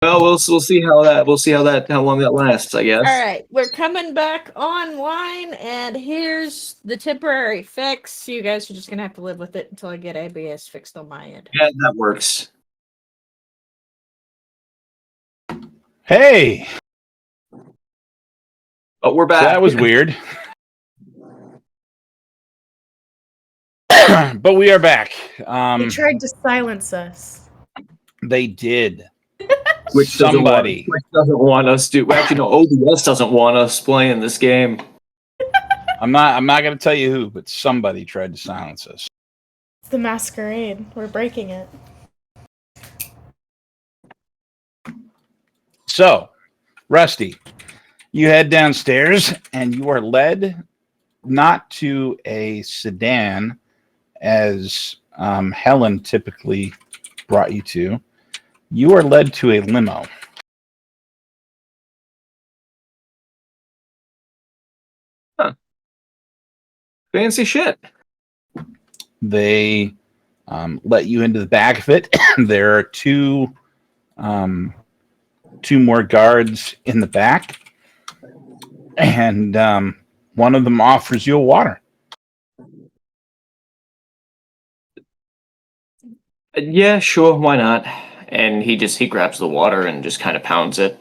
Well, we'll see how long that lasts, I All guess. right, we're coming back online, and here's the temporary fix. You guys are just gonna have to live with it until I get ABS fixed on my end. Yeah, that works. Hey, But we're back. that was weird. But we are back. They tried to silence us. They did. Which Somebody. doesn't want us to. Actually, no. OBS doesn't want us playing this game. I'm not going to tell you who, but somebody tried to silence us. It's the masquerade. We're breaking it. So, Rusty, you head downstairs and you are led not to a sedan as Helen typically brought you to. You are led to a limo. Huh. Fancy shit. They let you into the back of it. There are two more guards in the back, and one of them offers you a water. Yeah, sure, why not? And he grabs the water and just kind of pounds it.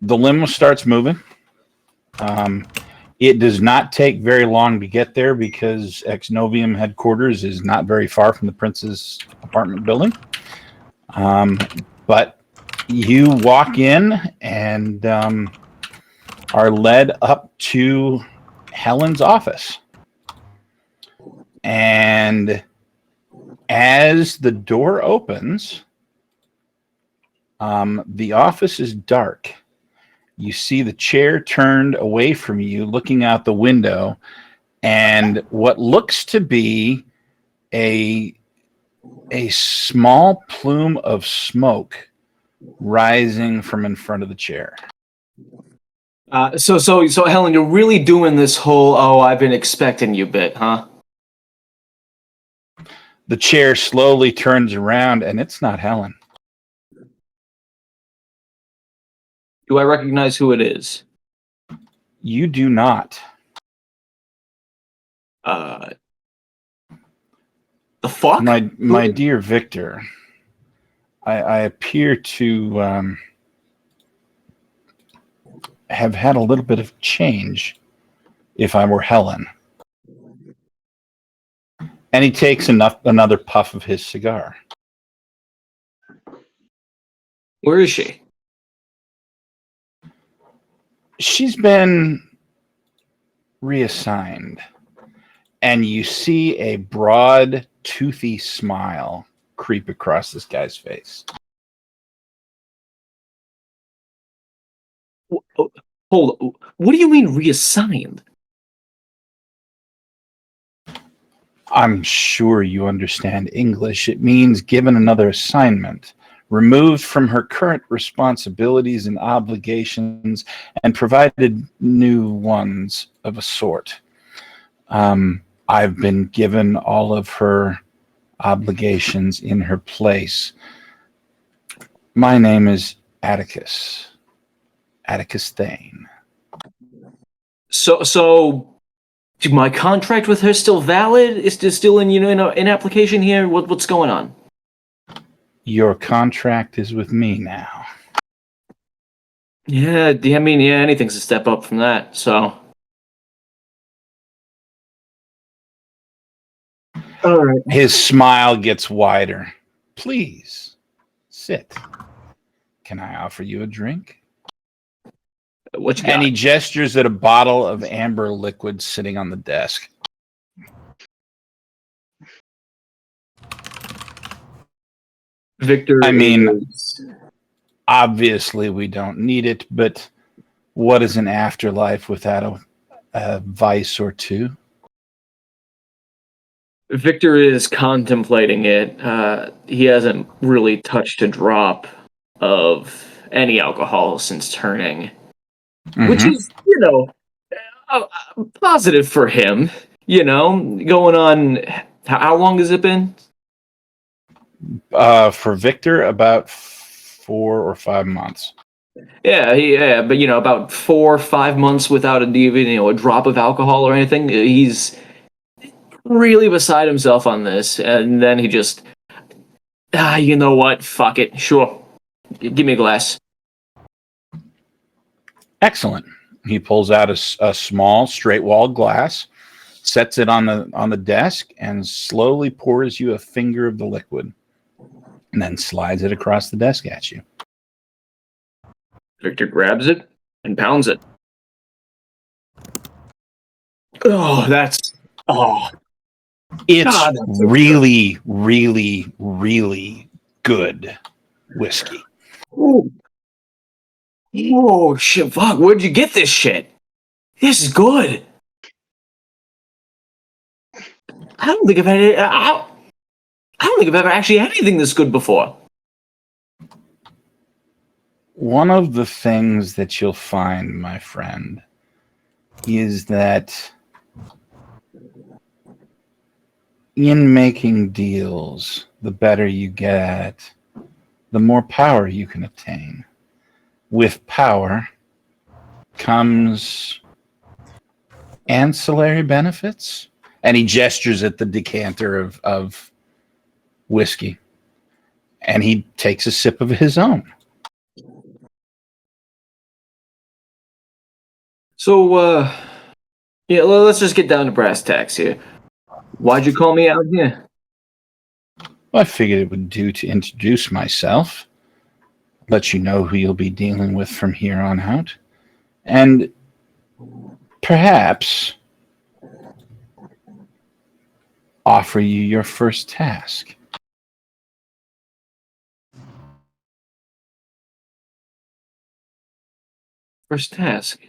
The limo starts moving. It does not take very long to get there because Exnovium headquarters is not very far from the Prince's apartment building. But you walk in and are led up to Helen's office. And as the door opens, the office is dark. You see the chair turned away from you, looking out the window, and what looks to be a small plume of smoke rising from in front of the chair. So Helen, you're really doing this whole I've been expecting you bit, huh? The chair slowly turns around, and it's not Helen. Do I recognize who it is? You do not. The fuck? My dear Victor, I appear to have had a little bit of change if I were Helen. And he takes another puff of his cigar. Where is she? She's been reassigned. And you see a broad, toothy smile creep across this guy's face. Hold on. What do you mean reassigned? I'm sure you understand English. It means given another assignment, removed from her current responsibilities and obligations, and provided new ones of a sort. I've been given all of her obligations in her place. My name is Atticus Thane. So my contract with her still valid? Is this still in application here? What's going on? Your contract is with me now. Yeah, I mean, anything's a step up from that, so. All right. His smile gets wider. Please, sit. Can I offer you a drink? What you got? And he gestures at a bottle of amber liquid sitting on the desk. Victor, I mean, obviously we don't need it, but what is an afterlife without a vice or two? Victor is contemplating it. He hasn't really touched a drop of any alcohol since turning, which is, positive for him. Going on, how long has it been? For Victor, about 4 or 5 months. Yeah, but about 4 or 5 months without even a drop of alcohol or anything. He's really beside himself on this, and then he just, you know what? Fuck it, sure, give me a glass. Excellent. He pulls out a small, straight-walled glass, sets it on the desk, and slowly pours you a finger of the liquid, and then slides it across the desk at you. Victor grabs it and pounds it. Oh, It's God, that's so really, really, really good whiskey. Ooh. Oh shit! Fuck! Where'd you get this shit? This is good. I don't think I've had it. I don't think I've ever actually had anything this good before. One of the things that you'll find, my friend, is that in making deals, the better you get, the more power you can attain. With power comes ancillary benefits. And he gestures at the decanter of whiskey. And he takes a sip of his own. So, yeah, let's just get down to brass tacks here. Why'd you call me out here? Well, I figured it would do to introduce myself, let you know who you'll be dealing with from here on out, and perhaps offer you your first task. First task.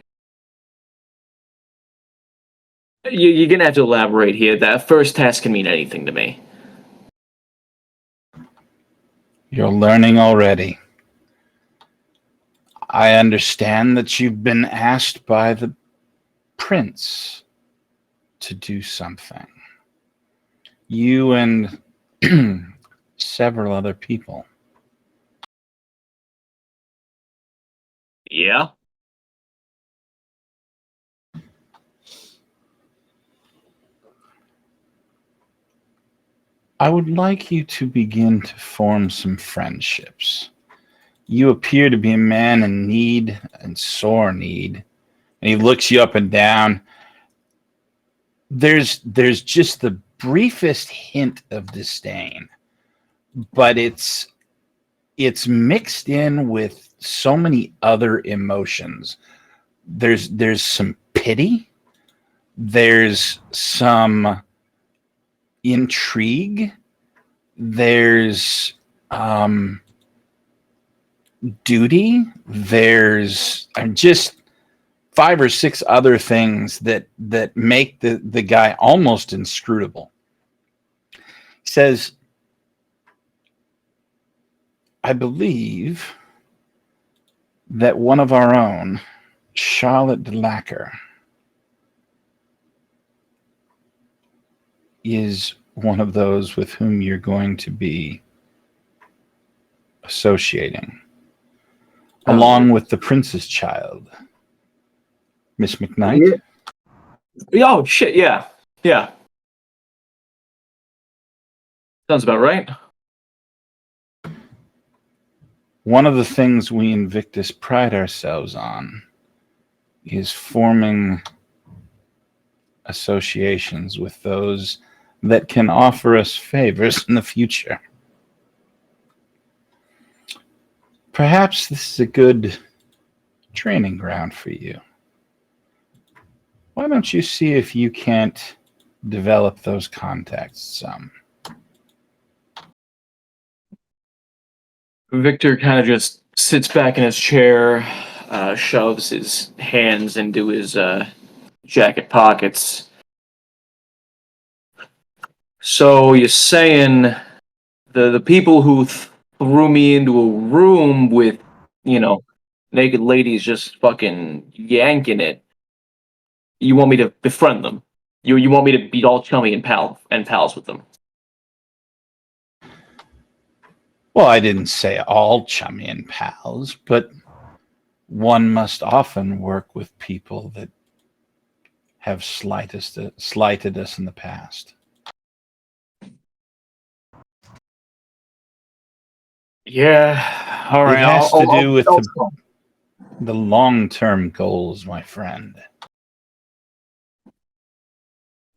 You're gonna have to elaborate here. That first task can mean anything to me. You're learning already. I understand that you've been asked by the prince to do something. You and several other people. Yeah. I would like you to begin to form some friendships. You appear to be a man in need, and sore need. And he looks you up and down. There's just the briefest hint of disdain, but it's mixed in with so many other emotions. There's some pity, there's some intrigue, there's duty, there's just 5 or 6 other things that make the guy almost inscrutable. He says, I believe that one of our own, Charlotte de Lacker, is one of those with whom you're going to be associating, along with the prince's child, Miss McKnight. Yeah. Oh shit! Yeah. Sounds about right. One of the things we Invictus pride ourselves on is forming associations with those that can offer us favors in the future. Perhaps this is a good training ground for you. Why don't you see if you can't develop those contacts some? Victor kind of just sits back in his chair, shoves his hands into his jacket pockets. So you're saying the people who threw me into a room with, naked ladies just fucking yanking it. You want me to befriend them? You want me to be all chummy and pals with them? Well, I didn't say all chummy and pals, but one must often work with people that have slighted us in the past. Yeah. All right. It has to do with I'll the long-term goals, my friend.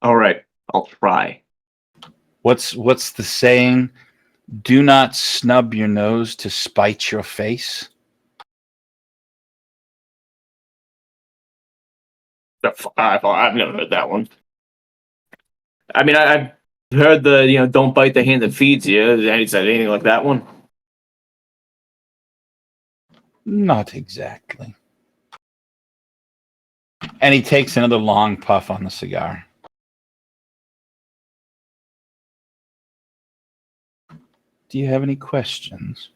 all right. I'll try. What's the saying? Do not snub your nose to spite your face. I've never heard that one. I mean, I've heard the don't bite the hand that feeds you. Has said anything like that one? Not exactly. And he takes another long puff on the cigar. Do you have any questions?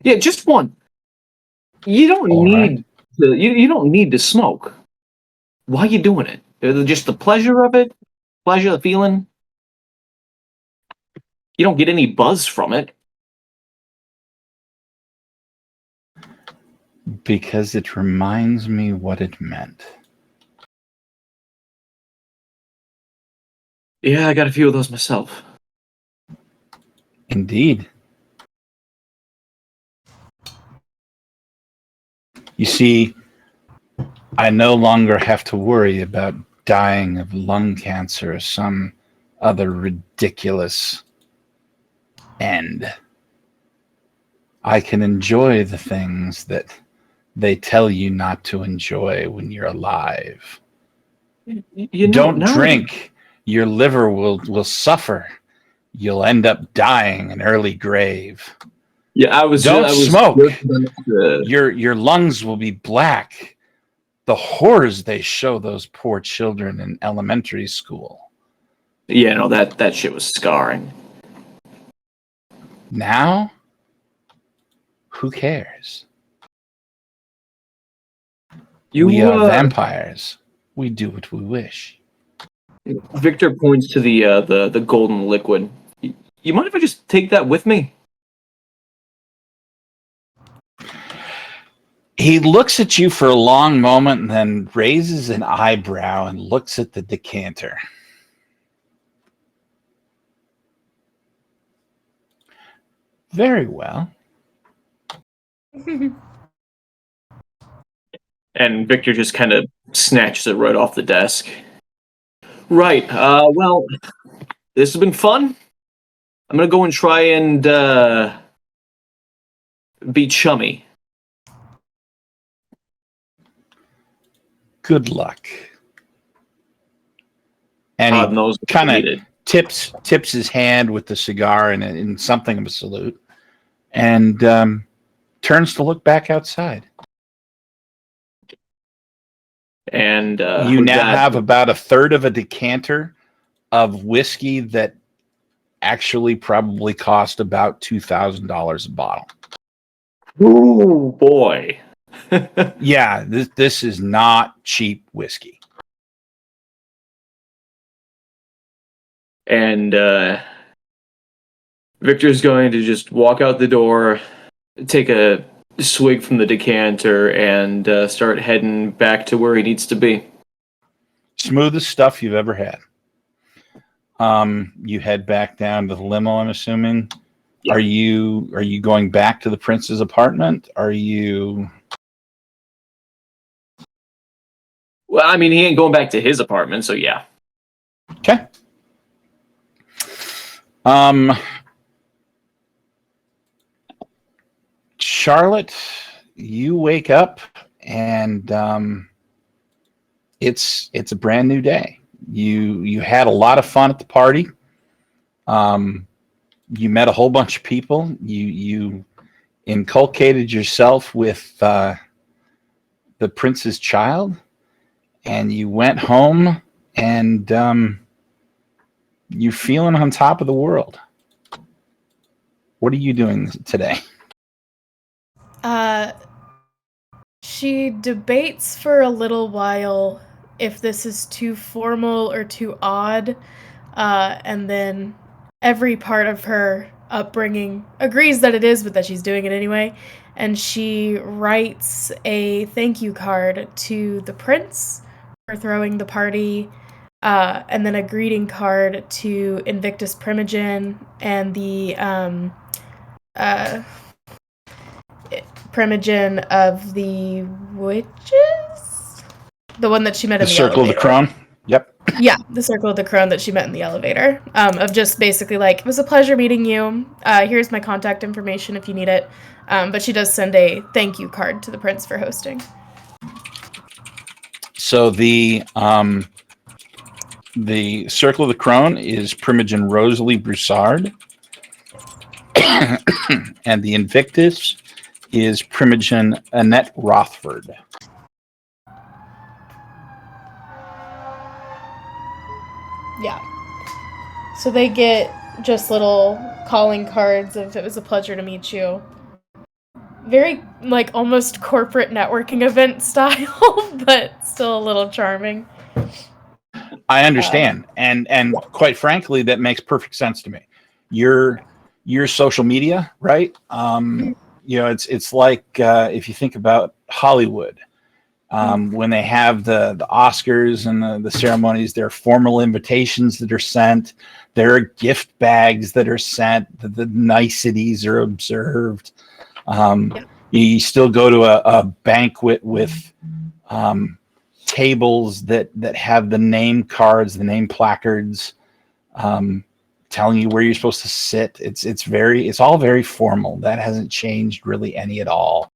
Yeah, just one. You don't All right. need you don't need to smoke. Why are you doing it? Just the pleasure of it? Pleasure, the feeling? You don't get any buzz from it. Because it reminds me what it meant. Yeah, I got a few of those myself. Indeed. You see, I no longer have to worry about dying of lung cancer or some other ridiculous end. I can enjoy the things that they tell you not to enjoy when you're alive. Don't drink. Your liver will suffer. You'll end up dying an early grave. Yeah, Don't smoke. Just Your lungs will be black. The horrors they show those poor children in elementary school. yeah, no, that shit was scarring. Now, who cares? We are vampires. We do what we wish. Victor points to the golden liquid. You mind if I just take that with me? He looks at you for a long moment and then raises an eyebrow and looks at the decanter. Very well. And Victor just kind of snatches it right off the desk. Right. Well, this has been fun. I'm gonna go and try and be chummy. Good luck. And God he knows what kind I of needed. tips his hand with the cigar in something of a salute, and turns to look back outside. And You with now that, have about a third of a decanter of whiskey that actually probably cost about $2,000 a bottle. ooh boy. Yeah, this is not cheap whiskey. And Victor's going to just walk out the door, take a swig from the decanter, and start heading back to where he needs to be. Smoothest stuff you've ever had. You head back down to the limo, I'm assuming. Yeah. Are you going back to the prince's apartment? Are you? Well, I mean, he ain't going back to his apartment, so yeah. Okay. Charlotte, you wake up and it's a brand new day. You had a lot of fun at the party. You met a whole bunch of people. You inculcated yourself with the prince's child, and you went home and you're feeling on top of the world. What are you doing today? She debates for a little while if this is too formal or too odd, and then every part of her upbringing, agrees that it is, but that she's doing it anyway. And she writes a thank you card to the prince for throwing the party, and then a greeting card to Invictus Primogen and the Primogen of the witches? The one that she met The in the Circle of the elevator. Crone. Yep. Yeah, the Circle of the Crone that she met in the elevator. Of just basically like, it was a pleasure meeting you. Here's my contact information if you need it. But she does send a thank you card to the prince for hosting. So the Circle of the Crone is Primogen Rosalie Broussard, and the Invictus is Primogen Annette Rothford. Yeah. So they get just little calling cards of "it was a pleasure to meet you." Very, like, almost corporate networking event style, but still a little charming. I understand, and quite frankly, that makes perfect sense to me. Your social media, right? It's like if you think about Hollywood, when they have the Oscars and the ceremonies, there are formal invitations that are sent. There are gift bags that are sent. The niceties are observed. You still go to a banquet with tables that have the name cards, the name placards, telling you where you're supposed to sit. It's all very formal. That hasn't changed really any at all.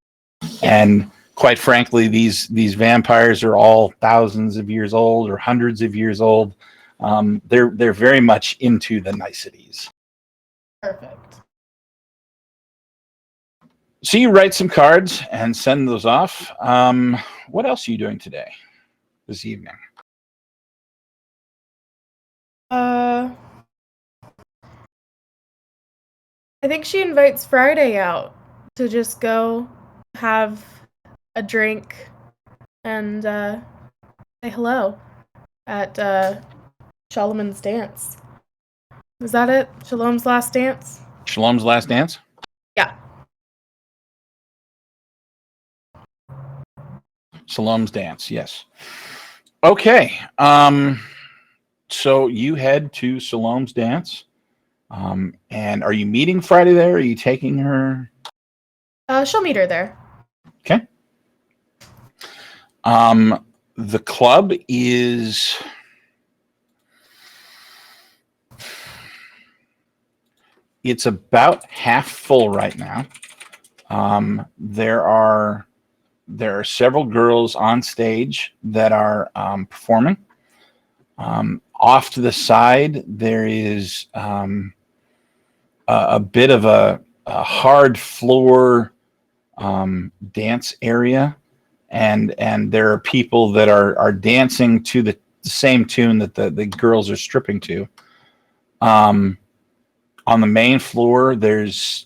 And quite frankly, these vampires are all thousands of years old or hundreds of years old. They're very much into the niceties. Perfect. So you write some cards and send those off. What else are you doing today, this evening? I think she invites Friday out to just go have a drink and say hello at Shalom's dance. Is that it? Shalom's last dance? Shalom's last dance? Yeah. Shalom's dance, yes. Okay. So you head to Shalom's dance. And are you meeting Friday there? Are you taking her? She'll meet her there. Okay. The club is it's about half full right now. There are several girls on stage that are performing. Off to the side, there is a bit of a hard floor dance area, and there are people that are dancing to the same tune that the girls are stripping to. On the main floor, there's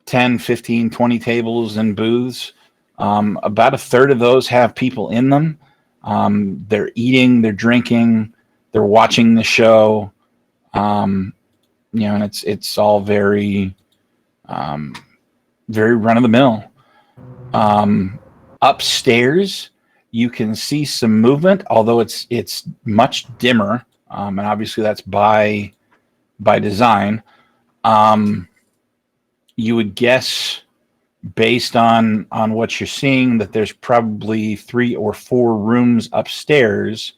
10, 15, 20 tables and booths. About a third of those have people in them. They're eating, they're drinking, they're watching the show. And it's all very, very run of the mill. Upstairs, you can see some movement, although it's much dimmer, and obviously that's by design. You would guess, based on what you're seeing, that there's probably 3 or 4 rooms upstairs,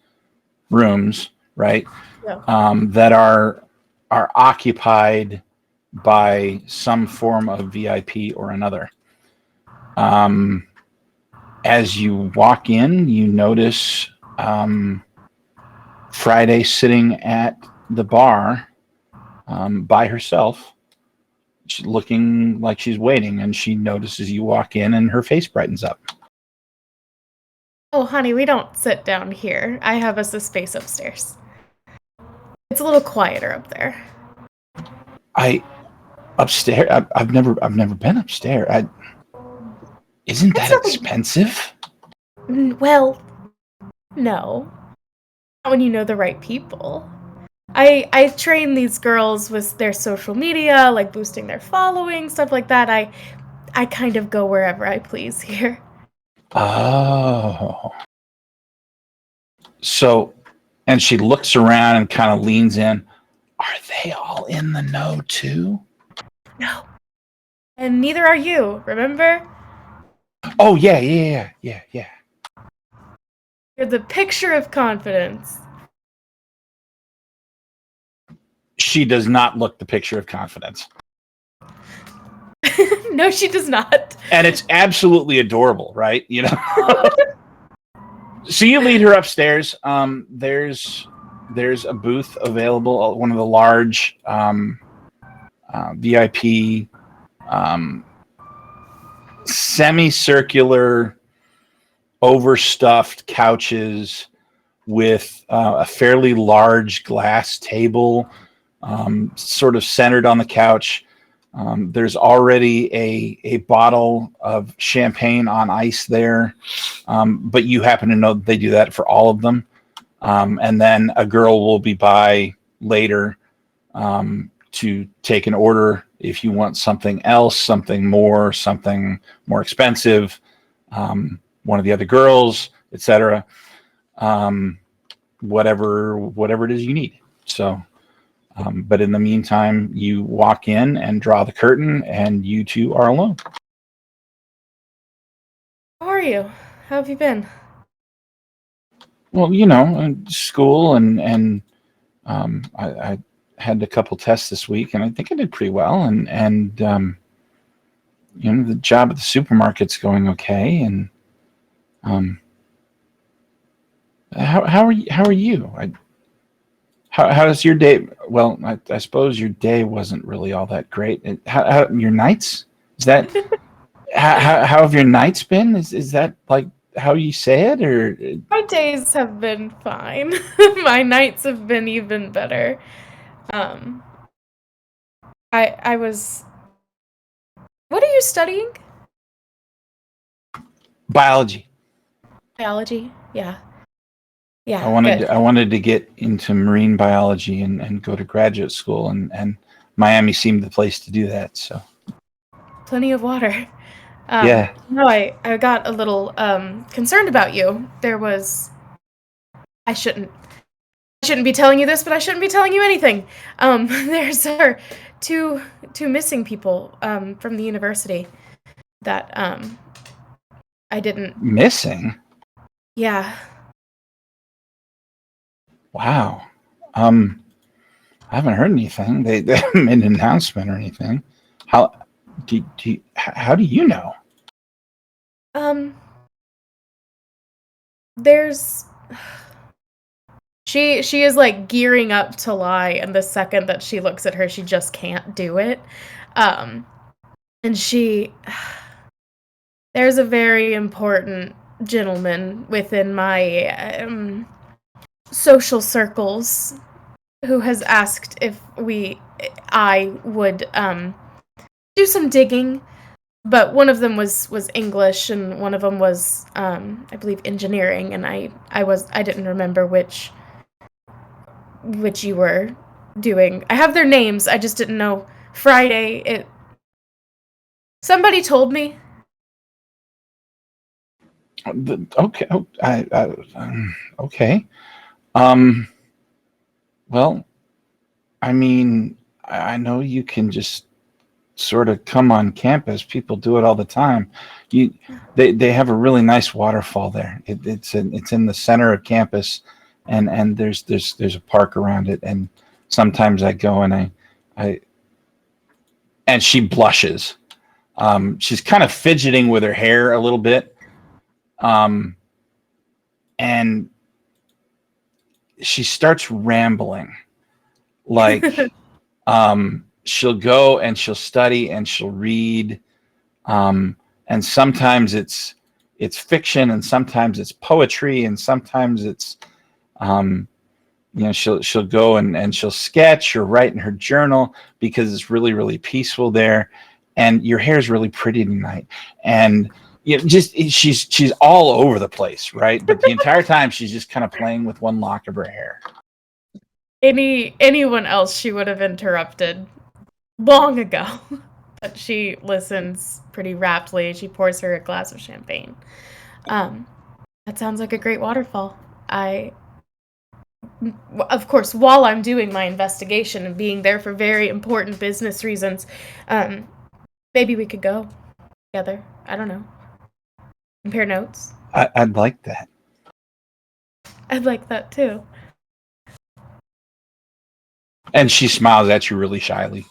right? Yeah. That are occupied by some form of VIP or another. As you walk in, you notice Friday sitting at the bar by herself. She's looking like she's waiting, and she notices you walk in, and her face brightens up. Oh, honey, we don't sit down here. I have us a space upstairs. It's a little quieter up there. Upstairs? I've never been upstairs. Isn't that expensive? Well, no. Not when you know the right people. I train these girls with their social media, like boosting their following, stuff like that. I kind of go wherever I please here. Oh. So, and she looks around and kind of leans in. Are they all in the know too? No. And neither are you, remember? Oh, yeah. You're the picture of confidence. She does not look the picture of confidence. No, she does not. And it's absolutely adorable, right? You know? So you lead her upstairs. There's a booth available, one of the large VIP semicircular overstuffed couches with a fairly large glass table sort of centered on the couch. There's already a bottle of champagne on ice there, but you happen to know that they do that for all of them. And then a girl will be by later to take an order if you want something else, something more expensive. One of the other girls, etc. Whatever it is you need. So. But in the meantime, you walk in and draw the curtain, and you two are alone. How are you? How have you been? Well, school and I had a couple tests this week, and I think I did pretty well. And the job at the supermarket's going okay. And how are you? How are you? How does your day? Well, I suppose your day wasn't really all that great. How your nights? Is that how have your nights been? Is that like how you say it, or My days have been fine. My nights have been even better. Um, I was. What are you studying? biology? Biology. Yeah. I Yeah. wanted Good. to, I wanted to get into marine biology and go to graduate school, and Miami seemed the place to do that. So Plenty of water. yeah, No, I got a little concerned about you. There was. I shouldn't be telling you this, but I shouldn't be telling you anything. There's two missing people from the university that I didn't. missing. Yeah. Wow. I haven't heard anything. They haven't made an announcement or anything. How do you know? Um. There's. She is like gearing up to lie, and the second that she looks at her, she just can't do it. Um, and there's a very important gentleman within my social circles who has asked if I would do some digging, but one of them was English and one of them was I believe engineering, and I didn't remember which you were doing. I have their names, I just didn't know. Friday, somebody told me. Okay. Okay. Well, I mean, I know you can just sort of come on campus. People do it all the time. They have a really nice waterfall there. It's in the center of campus, and there's a park around it. And sometimes I go and I and she blushes. She's kind of fidgeting with her hair a little bit, and she starts rambling like she'll go and she'll study and she'll read, and sometimes it's fiction, and sometimes it's poetry, and sometimes it's she'll go and she'll sketch or write in her journal because it's really, really peaceful there. And your hair is really pretty tonight, and she's all over the place, right? But the entire time she's just kind of playing with one lock of her hair. anyone else she would have interrupted long ago. But she listens pretty raptly. She pours her a glass of champagne. That sounds like a great waterfall. Of course, while I'm doing my investigation and being there for very important business reasons, maybe we could go together. I don't know. Compare notes. I'd like that. I'd like that too. And she smiles at you really shyly.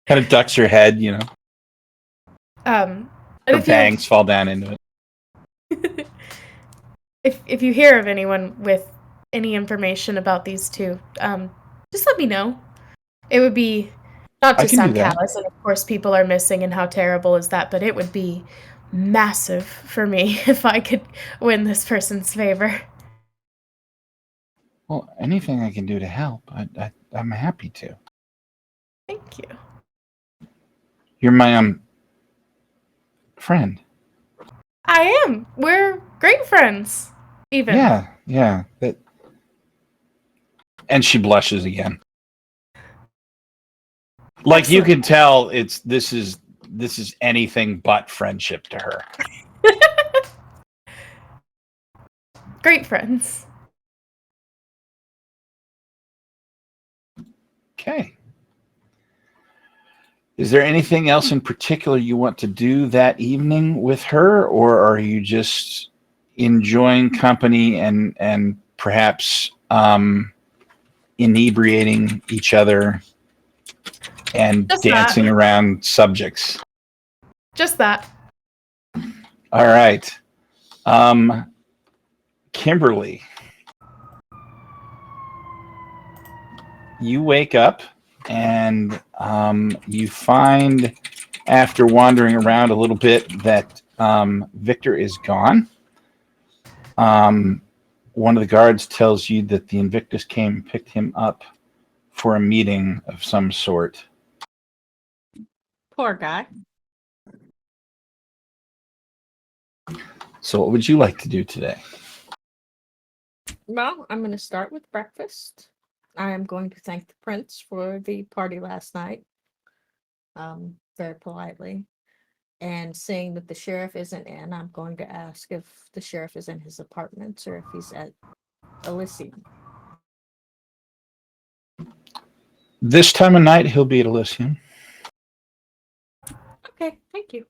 Kind of ducks her head, you know. But Her bangs fall down into it. if you hear of anyone with any information about these two, just let me know. It would be, not I to can do sound that. callous, and of course people are missing, and how terrible is that, but it would be massive for me if I could win this person's favor. Well, anything I can do to help, I'm happy to. Thank you. You're my friend. I am. We're great friends, even. Yeah. And she blushes again. Like you can tell, this is anything but friendship to her. Great friends. Okay. Is there anything else in particular you want to do that evening with her, or are you just enjoying company and perhaps inebriating each other and Just dancing that. around subjects? Just that. All right. Kimberly, you wake up and you find, after wandering around a little bit, that Victor is gone. One of the guards tells you that the Invictus came and picked him up for a meeting of some sort. Poor guy. So what would you like to do today? Well, I'm going to start with breakfast. I am going to thank the prince for the party last night, very politely. And seeing that the sheriff isn't in, I'm going to ask if the sheriff is in his apartments or if he's at Elysium. This time of night, he'll be at Elysium. Okay, thank you.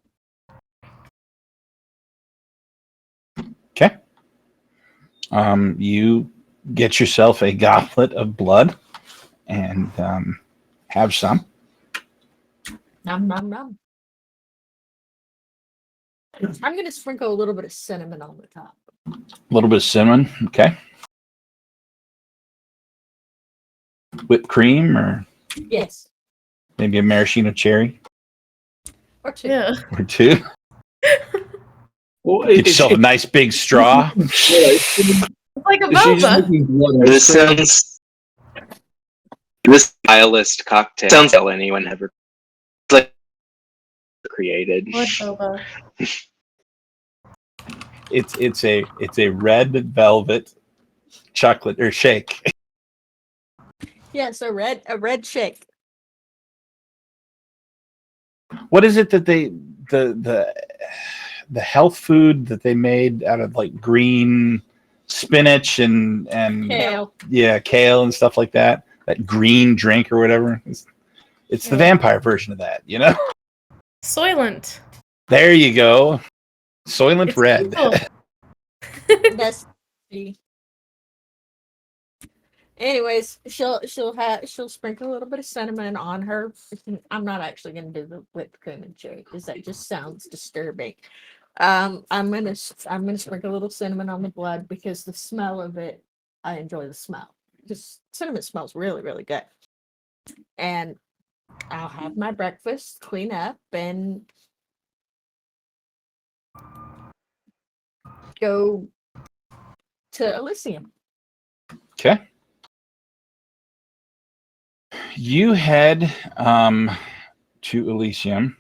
Okay. You get yourself a goblet of blood and have some. Nom nom nom. I'm going to sprinkle a little bit of cinnamon on the top. A little bit of cinnamon. Okay. Whipped cream, or Yes. maybe a maraschino cherry Or two. Yeah. or two. Well, Get yourself a nice big straw. It's like a Is she just boba. making blood ice This cream? sounds. This vilest cocktail sounds like anyone ever like created. What boba? It's a red velvet chocolate or shake. Yes, a red shake. What is it that the health food that they made out of like green spinach and Kale. yeah, kale and stuff like that? That green drink or whatever. It's the vampire version of that, you know? Soylent. There you go. Soylent It's Red. evil. That's the. Anyways, she'll sprinkle a little bit of cinnamon on her. I'm not actually gonna do the whipped cream and cherry because that just sounds disturbing. I'm gonna sprinkle a little cinnamon on the blood because the smell of it, I enjoy the smell. Just cinnamon smells really, really good. And I'll have my breakfast, clean up, and go to Elysium. Okay. You head to Elysium,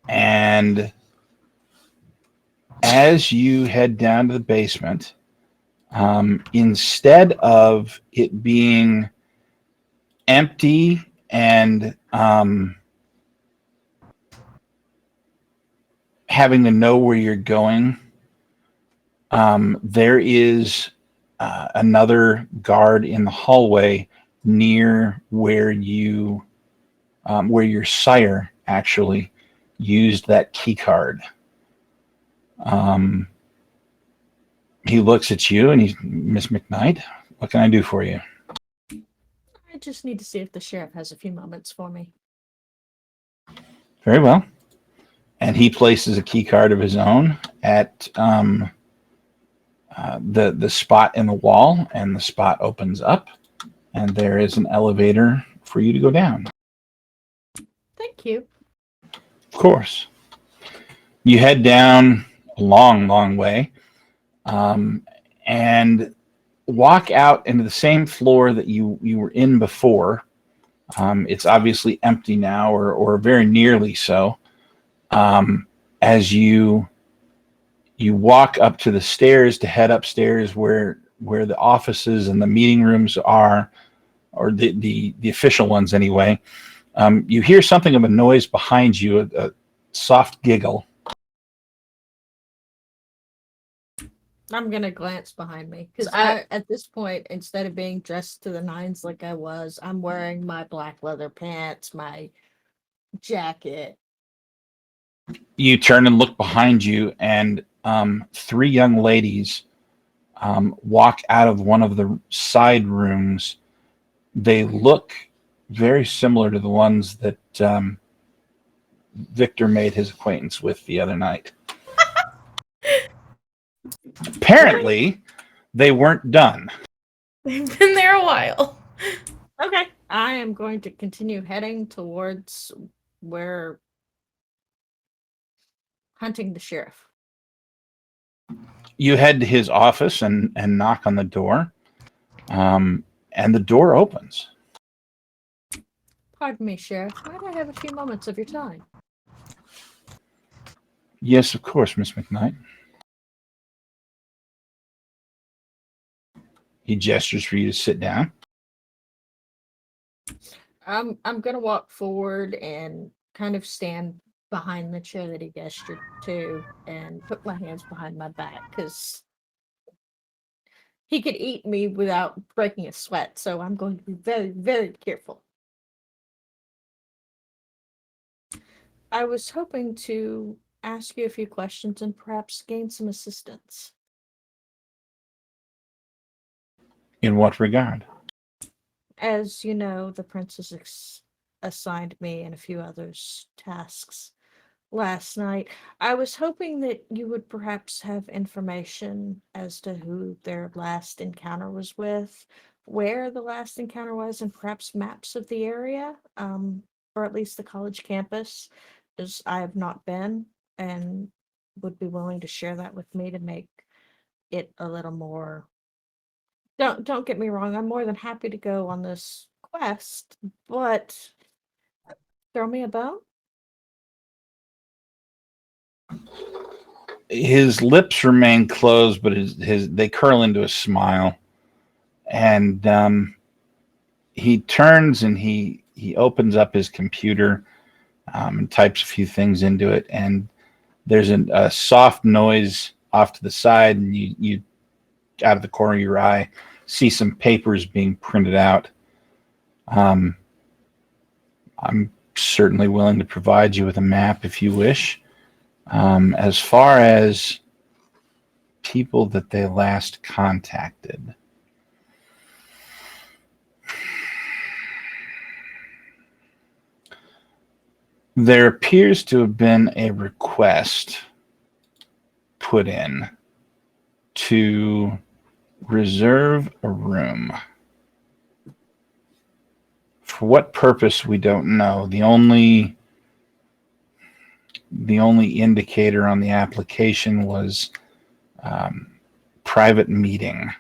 and as you head down to the basement, Instead of it being empty and having to know where you're going, there is another guard in the hallway near where your sire actually used that key card. He looks at you and he's, Miss McKnight, what can I do for you? I just need to see if the sheriff has a few moments for me. Very well. And he places a key card of his own at the spot in the wall, and the spot opens up, and there is an elevator for you to go down. Thank you. Of course. You head down a long, long way, and walk out into the same floor that you were in before. It's obviously empty now, or very nearly so. As you walk up to the stairs to head upstairs where the offices and the meeting rooms are, or the official ones anyway, you hear something of a noise behind you, a soft giggle. I'm gonna glance behind me because at this point, instead of being dressed to the nines like I was, I'm wearing my black leather pants, my jacket. You turn and look behind you, and three young ladies walk out of one of the side rooms. They look very similar to the ones that Victor made his acquaintance with the other night. Apparently, they weren't done. They've been there a while. Okay, I am going to continue heading towards where hunting the sheriff. You head to his office and knock on the door, and the door opens. Pardon me, Sheriff. Might I have a few moments of your time? Yes, of course, Miss McKnight. He gestures for you to sit down. I'm gonna walk forward and kind of stand behind the chair that he gestured to and put my hands behind my back because he could eat me without breaking a sweat, so I'm going to be very, very careful. I was hoping to ask you a few questions and perhaps gain some assistance. In what regard? As you know, the princess assigned me and a few others tasks last night. I was hoping that you would perhaps have information as to who their last encounter was with, where the last encounter was, and perhaps maps of the area, or at least the college campus, as I have not been and would be willing to share that with me to make it a little more. Don't get me wrong, I'm more than happy to go on this quest, but throw me a bone. His lips remain closed, but his they curl into a smile, and he turns and he opens up his computer and types a few things into it, and there's a soft noise off to the side, and you out of the corner of your eye see some papers being printed out. I'm certainly willing to provide you with a map if you wish. As far as people that they last contacted, there appears to have been a request put in to reserve a room. For what purpose, we don't know. The only indicator on the application was private meeting.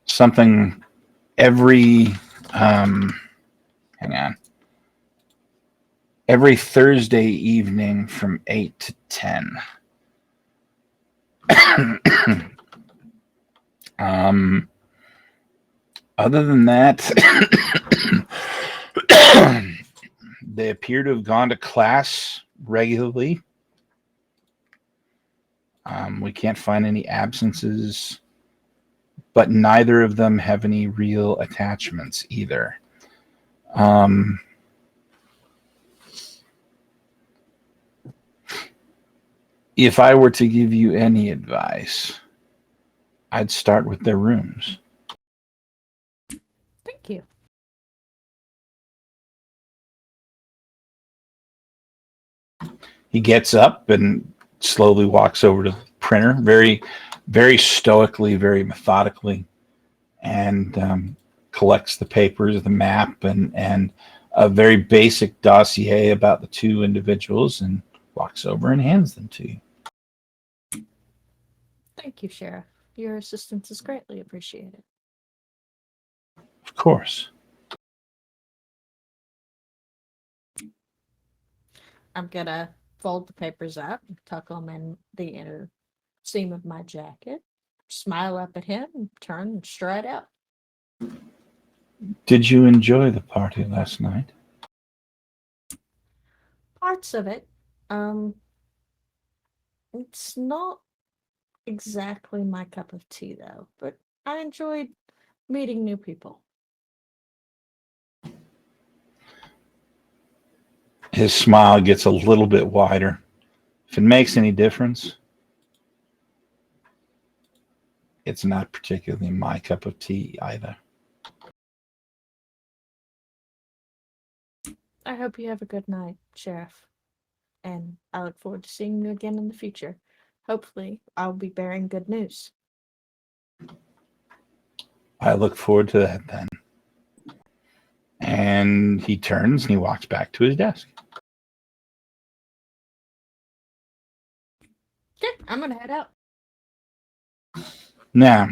Something every every Thursday evening from 8 to 10. Other than that, they appear to have gone to class regularly. We can't find any absences, but neither of them have any real attachments either. If I were to give you any advice, I'd start with their rooms. Thank you. He gets up and slowly walks over to the printer, very, very stoically, very methodically, and collects the papers, the map, and a very basic dossier about the two individuals, and walks over and hands them to you. Thank you, Sheriff. Your assistance is greatly appreciated. Of course. I'm gonna fold the papers up, tuck them in the inner seam of my jacket, smile up at him, and turn and stride out. Did you enjoy the party last night? Parts of it, it's not exactly my cup of tea though, but I enjoyed meeting new people. His smile gets a little bit wider. If it makes any difference, it's not particularly my cup of tea either. I hope you have a good night, Sheriff, and I look forward to seeing you again in the future. Hopefully, I'll be bearing good news. I look forward to that then. And he turns and he walks back to his desk. Okay, I'm gonna head out. Now,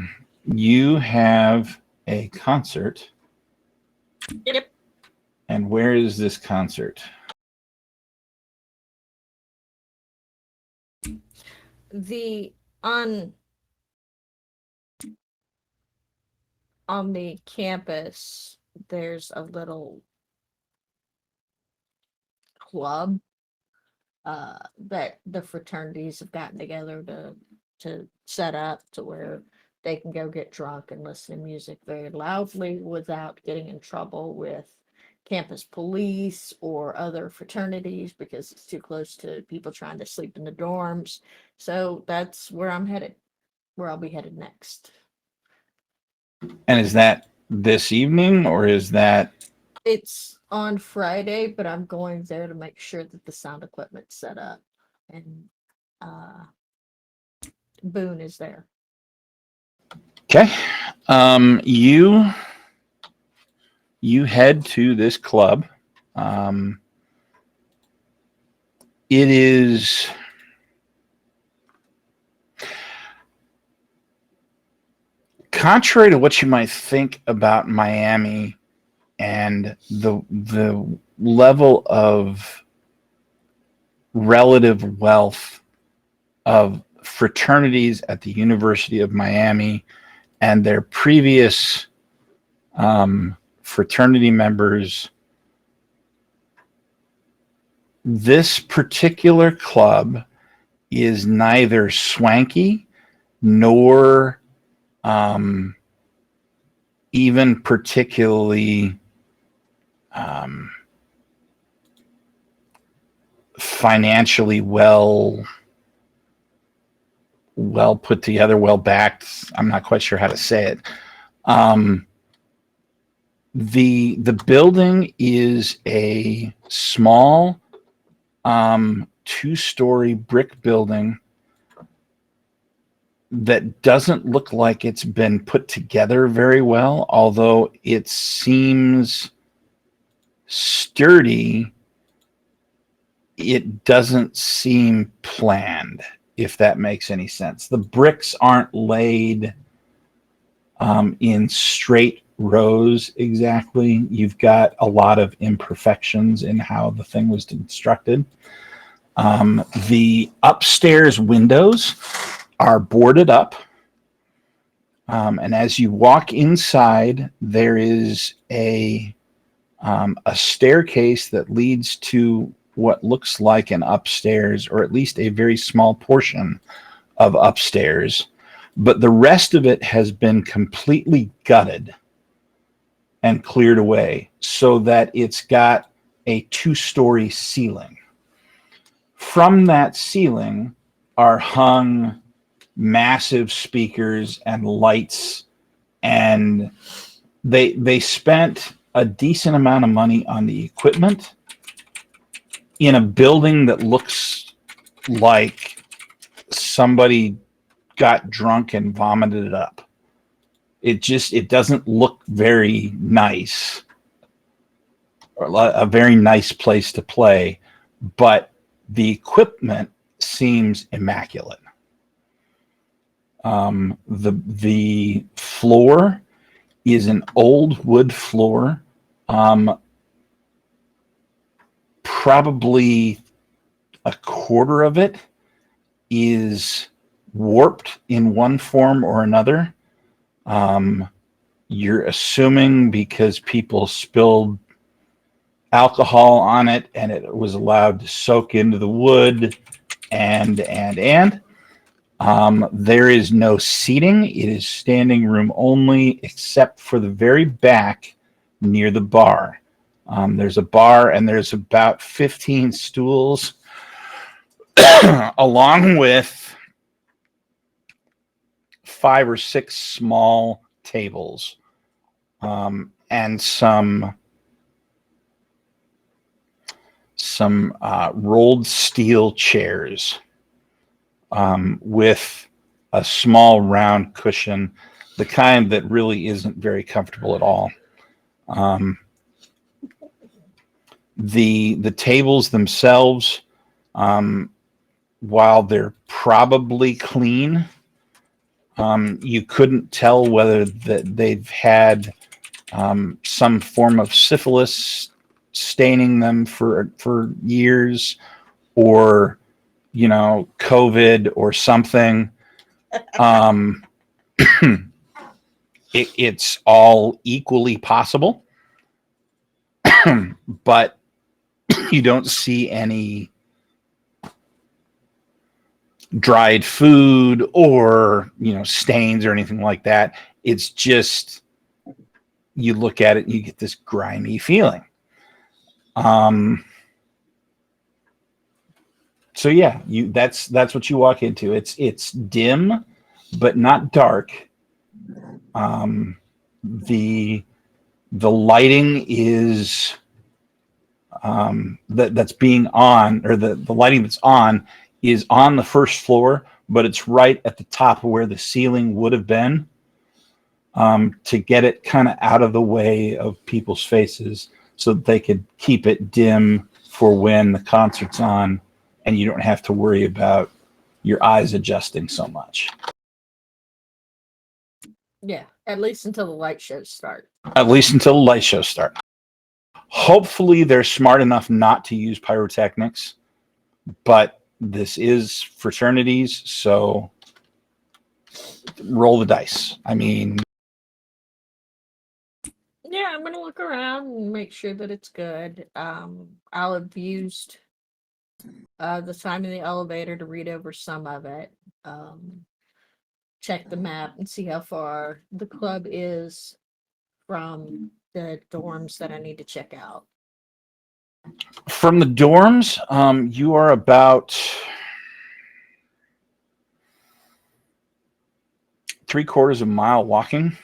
you have a concert. Yep. And where is this concert? The on the campus, there's a little club that the fraternities have gotten together to set up to where they can go get drunk and listen to music very loudly without getting in trouble with campus police or other fraternities because it's too close to people trying to sleep in the dorms. So that's where I'm headed, where I'll be headed next. And is that this evening or is that... It's on Friday, but I'm going there to make sure that the sound equipment's set up, and Boone is there. Okay. You head to this club. It is contrary to what you might think about Miami and the level of relative wealth of fraternities at the University of Miami and their previous fraternity members. This particular club is neither swanky nor even particularly financially well put together, well backed. I'm not quite sure how to say it. The building is a small 2-story brick building that doesn't look like it's been put together very well, although it seems sturdy. It doesn't seem planned, if that makes any sense. The bricks aren't laid in straight rows exactly. You've got a lot of imperfections in how the thing was constructed. The upstairs windows are boarded up. And as you walk inside, there is a staircase that leads to what looks like an upstairs, or at least a very small portion of upstairs. But the rest of it has been completely gutted and cleared away so that it's got a 2-story ceiling. From that ceiling are hung massive speakers and lights, and they spent a decent amount of money on the equipment in a building that looks like somebody got drunk and vomited it up. It doesn't look very nice, or a very nice place to play, but the equipment seems immaculate. The floor is an old wood floor, probably a quarter of it is warped in one form or another. You're assuming because people spilled alcohol on it and it was allowed to soak into the wood, and there is no seating. It is standing room only, except for the very back near the bar. There's a bar and there's about 15 stools along with 5 or 6 small tables, and some rolled steel chairs, with a small round cushion, the kind that really isn't very comfortable at all. The tables themselves, while they're probably clean, you couldn't tell whether they've had some form of syphilis staining them for years, or COVID or something. It's all equally possible, but you don't see any dried food or stains or anything like that. It's just, you look at it and you get this grimy feeling. So yeah, that's what you walk into. It's dim, but not dark. The lighting is that's being on, or the lighting that's on is on the first floor, but it's right at the top of where the ceiling would have been, to get it kind of out of the way of people's faces so that they could keep it dim for when the concert's on and you don't have to worry about your eyes adjusting so much. Yeah, at least until the light shows start. At least until the light shows start. Hopefully they're smart enough not to use pyrotechnics, but this is fraternities, so roll the dice. I mean, Yeah, I'm gonna look around and make sure that it's good. I'll have used the time in the elevator to read over some of it. Check the map and see how far the club is from the dorms that I need to check out. from the dorms, you are about 3/4 of a mile walking.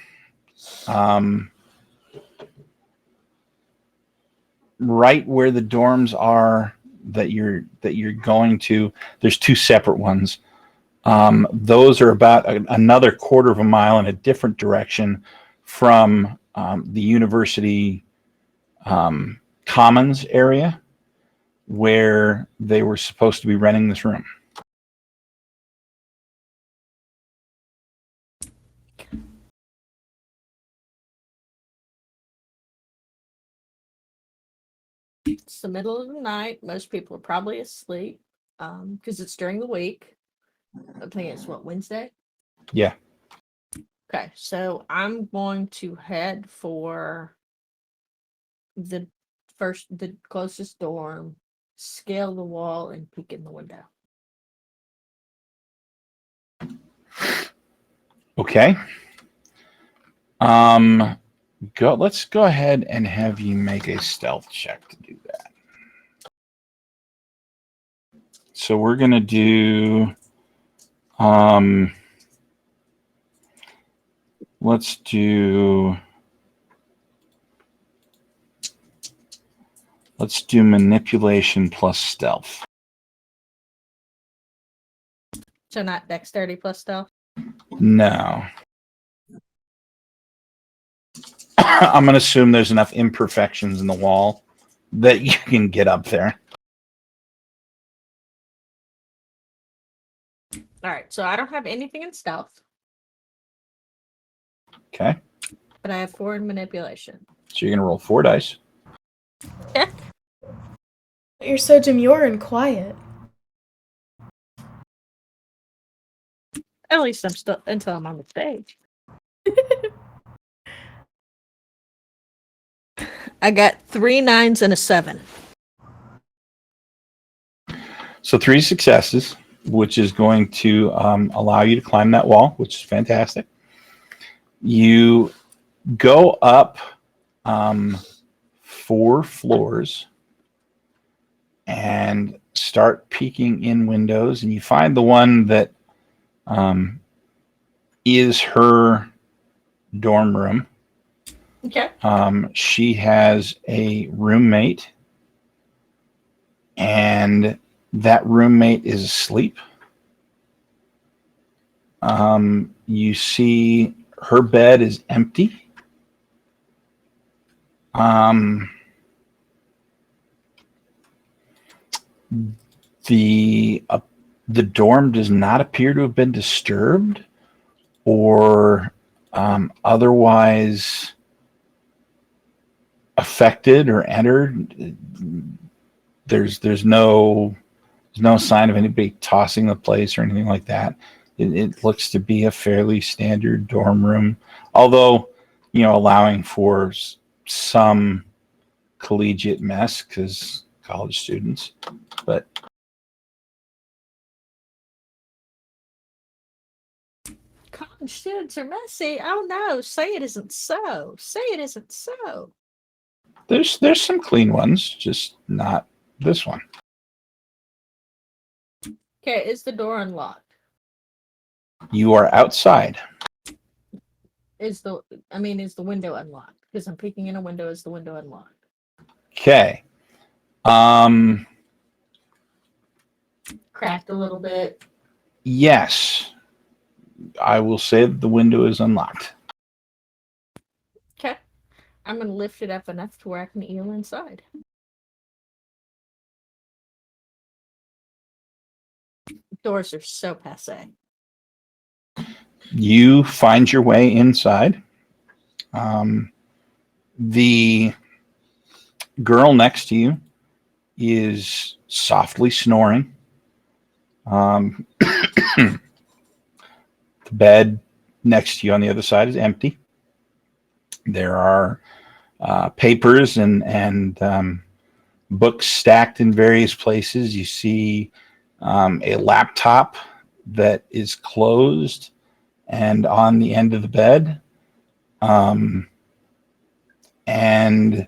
Right where the dorms are that you're going to, there's 2 separate ones. Those are about another 1/4 of a mile in a different direction from the university commons area where they were supposed to be renting this room. It's the middle of the night. Most people are probably asleep because it's during the week. I think it's what, Wednesday? Yeah. Okay, so I'm going to head for the the closest dorm, scale the wall, and peek in the window. Okay. Let's go ahead and have you make a stealth check to do that. So we're gonna do let's do manipulation plus stealth. So not dexterity plus stealth. No. I'm gonna assume there's enough imperfections in the wall that you can get up there. All right, so I don't have anything in stealth, Okay. but I have 4 in manipulation. So you're gonna roll 4 dice. Yeah. You're so demure and quiet. At least I'm still until I'm on the stage. I got 3 9s and a 7. So 3 successes, which is going to allow you to climb that wall, which is fantastic. You go up 4 floors and start peeking in windows, and you find the one that is her dorm room. Okay. She has a roommate, and that roommate is asleep. You see her bed is empty. The dorm does not appear to have been disturbed or otherwise affected or entered. There's no sign of anybody tossing the place or anything like that. It looks to be a fairly standard dorm room, although allowing for some collegiate mess because college students, but College students are messy. Oh no, say it isn't so. Say it isn't so. there's some clean ones, just not this one. Okay, is the door unlocked? You are outside. Is the window unlocked? Because I'm peeking in a window. Is the window unlocked? Okay. Cracked a little bit. Yes. I will say that the window is unlocked. Okay. I'm gonna lift it up enough to where I can eel inside. Doors are so passe. You find your way inside. The girl next to you is softly snoring. The bed next to you on the other side is empty. There are papers and books stacked in various places. You see a laptop that is closed and on the end of the bed. And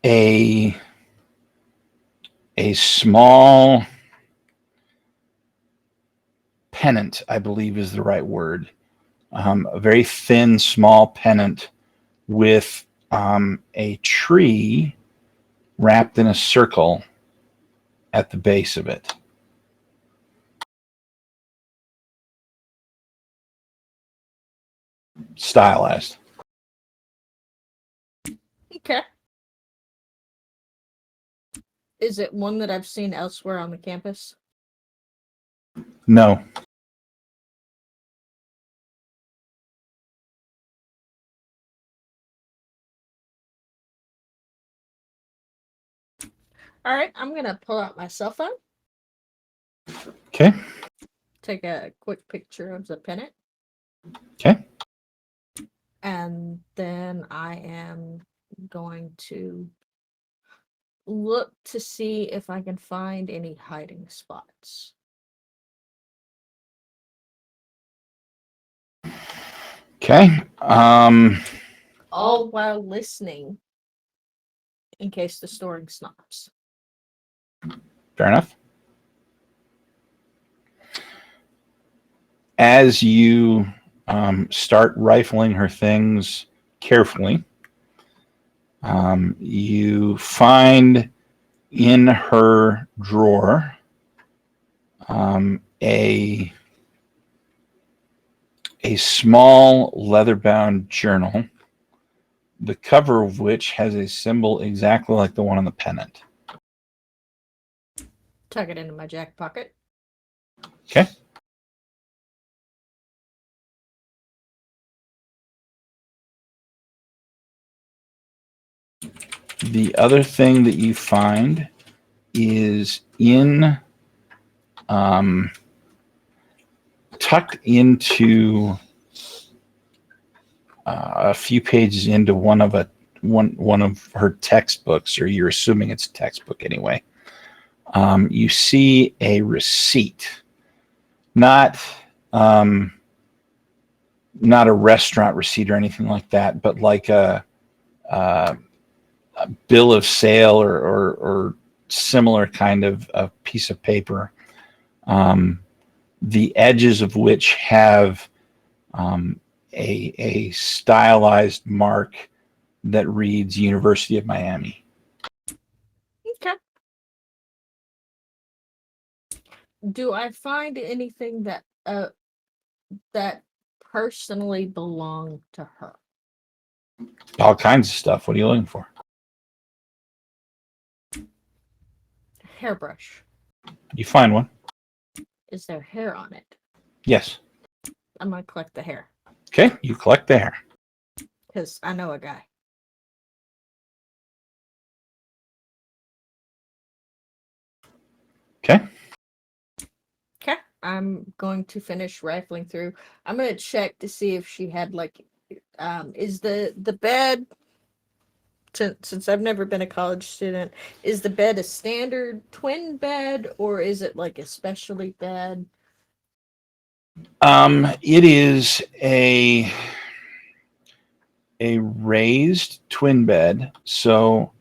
a small pennant, I believe is the right word. A very thin, small pennant with a tree wrapped in a circle at the base of it. Stylized. Okay. Is it one that I've seen elsewhere on the campus? No. All right, I'm gonna pull out my cell phone. Okay. take a quick picture of the pennant. Okay. And then I am going to look to see if I can find any hiding spots. Okay. All while listening in case the storing stops. Fair enough. As you start rifling her things carefully, you find in her drawer a small leather-bound journal, the cover of which has a symbol exactly like the one on the pennant. Tuck it into my jacket pocket. Okay. The other thing that you find is tucked into a few pages into one of her textbooks, or you're assuming it's a textbook anyway. You see a receipt, not a restaurant receipt or anything like that, but like a bill of sale or similar kind of a piece of paper, the edges of which have a stylized mark that reads University of Miami. Okay. Do I find anything that personally belonged to her? All kinds of stuff. What are you looking for? Hairbrush. You find one. Is there hair on it? Yes. I'm gonna collect the hair Okay. You collect the hair. because I know a guy. Okay. Okay. I'm going to finish rifling through. I'm gonna check to see if she had is the bed, since I've never been a college student, is the bed a standard twin bed or is it like a specialty bed? It is a raised twin bed. So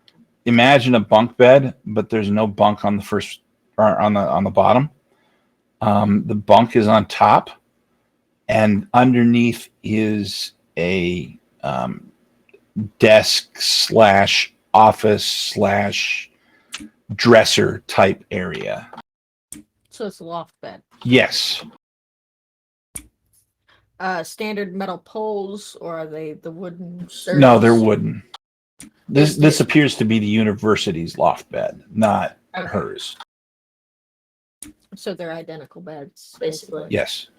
imagine a bunk bed, but there's no bunk on the first or on the bottom. The bunk is on top, and underneath is a desk slash office slash dresser type area. So it's a loft bed. Yes. Standard metal poles, or are they the wooden sturdies? No, they're wooden. This Is it- appears to be the university's loft bed, not Okay. hers. So they're identical beds, basically. Yes.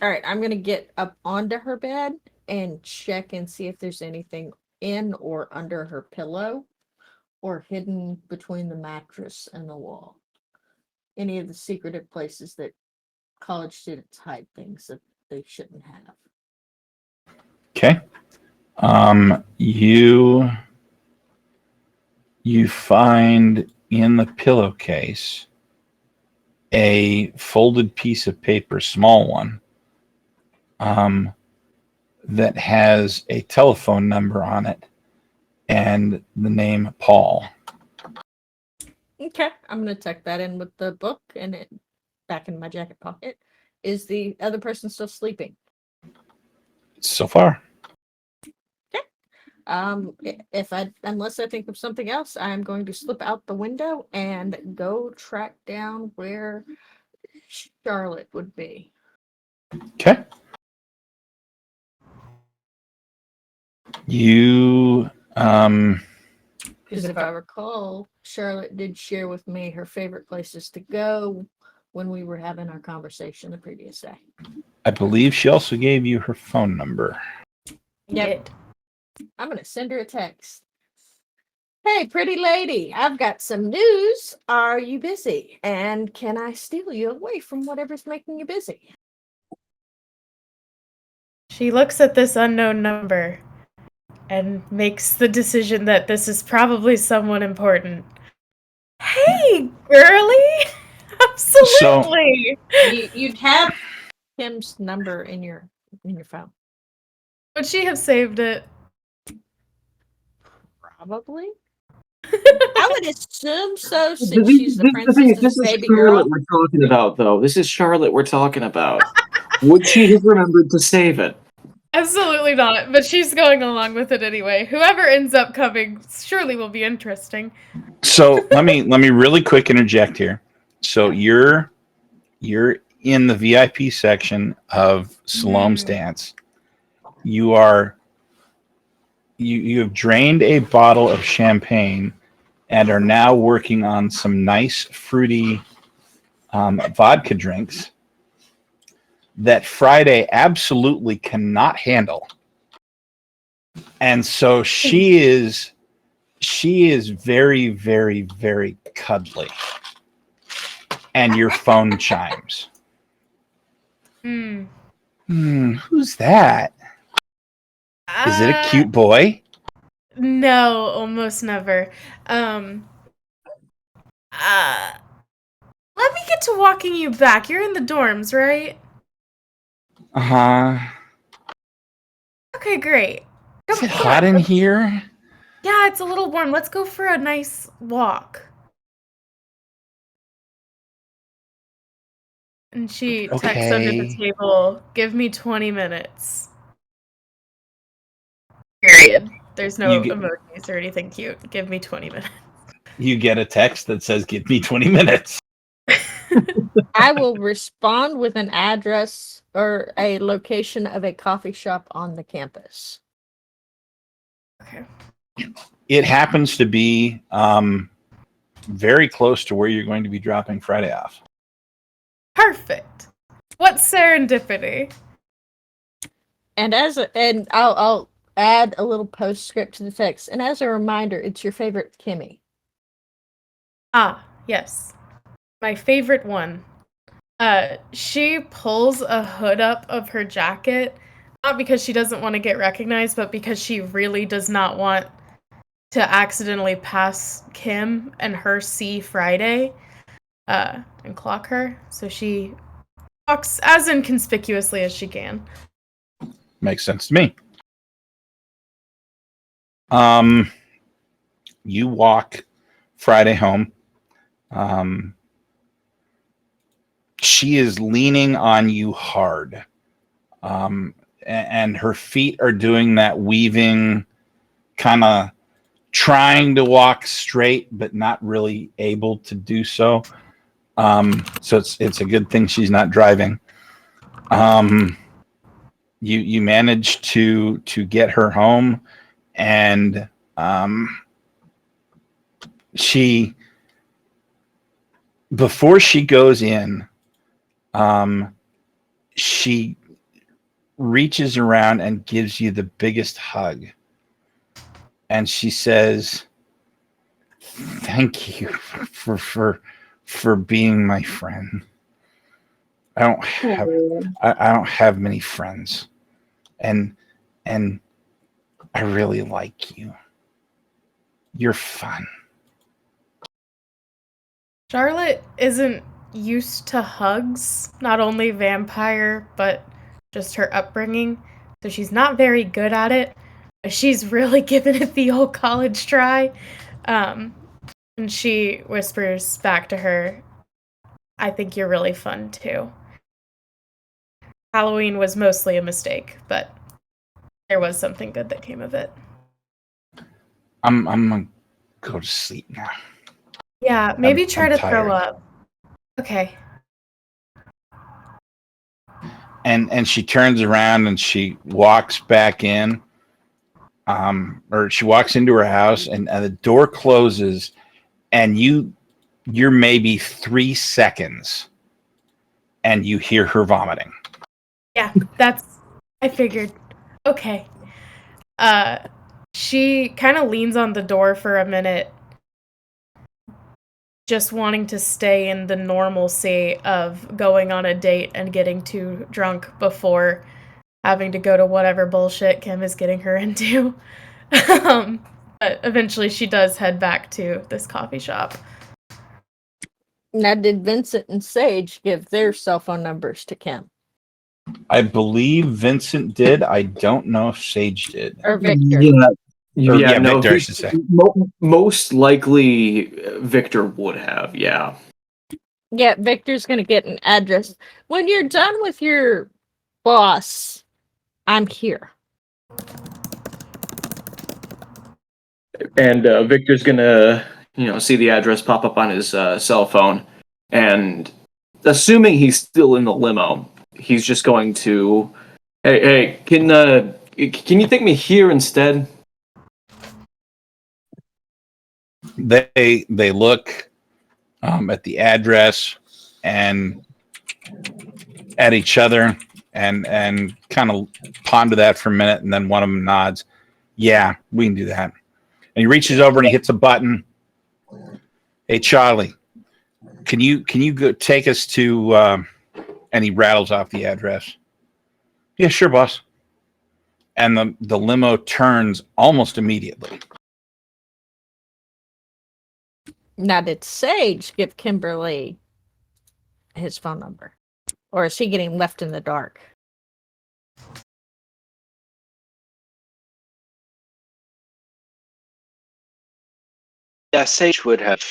All right, I'm gonna get up onto her bed and check and see if there's anything in or under her pillow or hidden between the mattress and the wall. Any of the secretive places that college students hide things that they shouldn't have. Okay. You find in the pillowcase a folded piece of paper, small one, that has a telephone number on it and the name Paul. Okay, I'm gonna tuck that in with the book and it back in my jacket pocket. Is the other person still sleeping? So far. Unless I think of something else, I'm going to slip out the window and go track down where Charlotte would be. Okay. You Because if I recall, Charlotte did share with me her favorite places to go when we were having our conversation the previous day. I believe she also gave you her phone number. Yep. I'm gonna send her a text. Hey, pretty lady, I've got some news. Are you busy? And can I steal you away from whatever's making you busy? She looks at this unknown number and makes the decision that this is probably someone important. Hey, girlie! So Absolutely! You'd have Kim's number in your phone. Would she have saved it? Probably. I would assume so since she's the The thing is, princess's this is baby Charlotte girl. we're talking about, though. This is Charlotte we're talking about. Would she have remembered to save it? Absolutely not, but she's going along with it anyway. Whoever ends up coming surely will be interesting. so let me really quick interject here. So you're in the VIP section of Salome's dance. You have drained a bottle of champagne and are now working on some nice fruity vodka drinks that Friday absolutely cannot handle. And so she is very, very, very cuddly. And your phone chimes. Who's that? Is it a cute boy? No, almost never. Let me get to walking you back. You're in the dorms, right? Uh-huh. Okay, great. Is it hot in here? Yeah, it's a little warm. Let's go for a nice walk. And she texts under the Okay. table, give me 20 minutes. Period. There's no You get- emojis or anything cute. Give me 20 minutes. You get a text that says, "Give me 20 minutes." I will respond with an address or a location of a coffee shop on the campus. Okay. It happens to be very close to where you're going to be dropping Friday off. Perfect. What serendipity. And I'll add a little postscript to the text. And as a reminder, it's your favorite Kimmy. Ah, yes. My favorite one. She pulls a hood up of her jacket, not because she doesn't want to get recognized, but because she really does not want to accidentally pass Kim and her see Friday, and clock her. So she walks as inconspicuously as she can. Makes sense to me. You walk Friday home. She is leaning on you hard. And her feet are doing that weaving, kind of trying to walk straight, but not really able to do so. So it's a good thing she's not driving. You manage to get her home, and she, before she goes in, she reaches around and gives you the biggest hug. And she says, "Thank you for being my friend. I don't have many friends. And I really like you. You're fun." Charlotte isn't used to hugs, not only vampire, but just her upbringing. So she's not very good at it. But she's really given it the old college try. And she whispers back to her, I think you're really fun too. Halloween was mostly a mistake, but there was something good that came of it. I'm gonna go to sleep now. Yeah, maybe try I'm to tired. throw up. Okay. And she turns around and she walks back in. Or she walks into her house, and the door closes, and you're maybe 3 seconds and you hear her vomiting. Yeah, I figured. Okay. She kind of leans on the door for a minute, just wanting to stay in the normalcy of going on a date and getting too drunk before having to go to whatever bullshit Kim is getting her into. But eventually she does head back to this coffee shop. Now, did Vincent and Sage give their cell phone numbers to Kim I believe Vincent did. I don't know if Sage did. or Victor? Yeah, Or, yeah, no. Victor, I should say. Most likely, Victor would have. Yeah. Yeah, Victor's gonna get an address. When you're done with your boss, I'm here. And Victor's gonna, see the address pop up on his cell phone, and assuming he's still in the limo, he's just going to, hey, can you take me here instead? They look at the address and at each other and kind of ponder that for a minute, and then one of them nods. Yeah, we can do that. And he reaches over and he hits a button. Hey, Charlie, can you go take us to? And he rattles off the address. Yeah, sure, boss. And the limo turns almost immediately. Now, did Sage give Kimberly his phone number? Or is he getting left in the dark? Yeah, Sage would have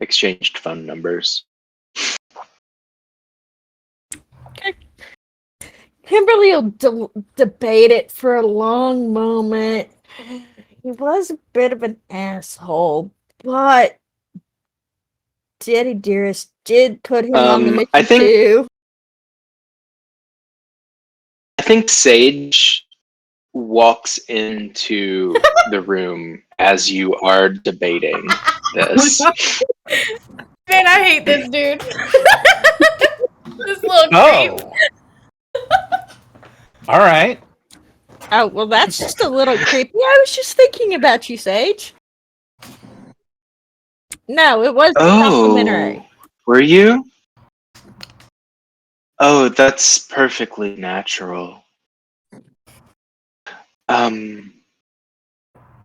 exchanged phone numbers. Okay. Kimberly will debate it for a long moment. He was a bit of an asshole, but Daddy Dearest did put him on the mission too. I think Sage walks into the room as you are debating this. Man, I hate this dude. This little creep. All right. Oh, well, that's just a little creepy. I was just thinking about you, Sage. No, it wasn't complimentary. Were you? Oh, that's perfectly natural.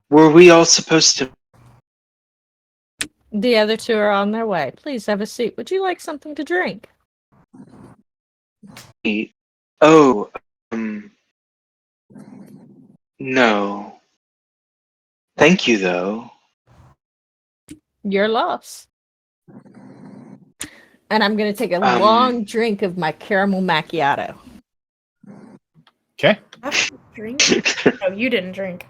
Were we all supposed to? The other two are on their way. Please have a seat. Would you like something to drink? Eat? Oh, no. Thank you, though. Your loss. And I'm going to take a long drink of my caramel macchiato. Okay. Drink? Oh, you didn't drink.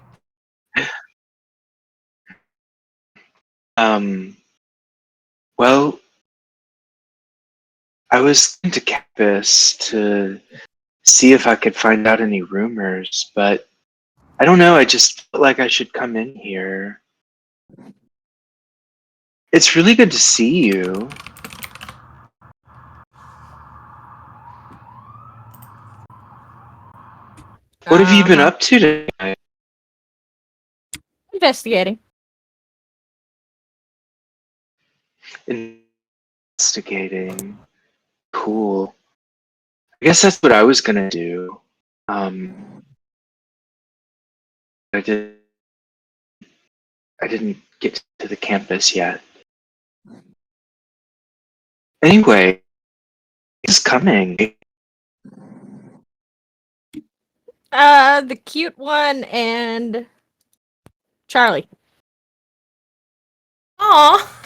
Well, I was going to campus to see if I could find out any rumors, but I don't know, I just felt like I should come in here. It's really good to see you. What have you been up to tonight? Investigating. Investigating. Cool. I guess that's what I was gonna do. I didn't get to the campus yet. Anyway, it's coming. The cute one and Charlie. Aw.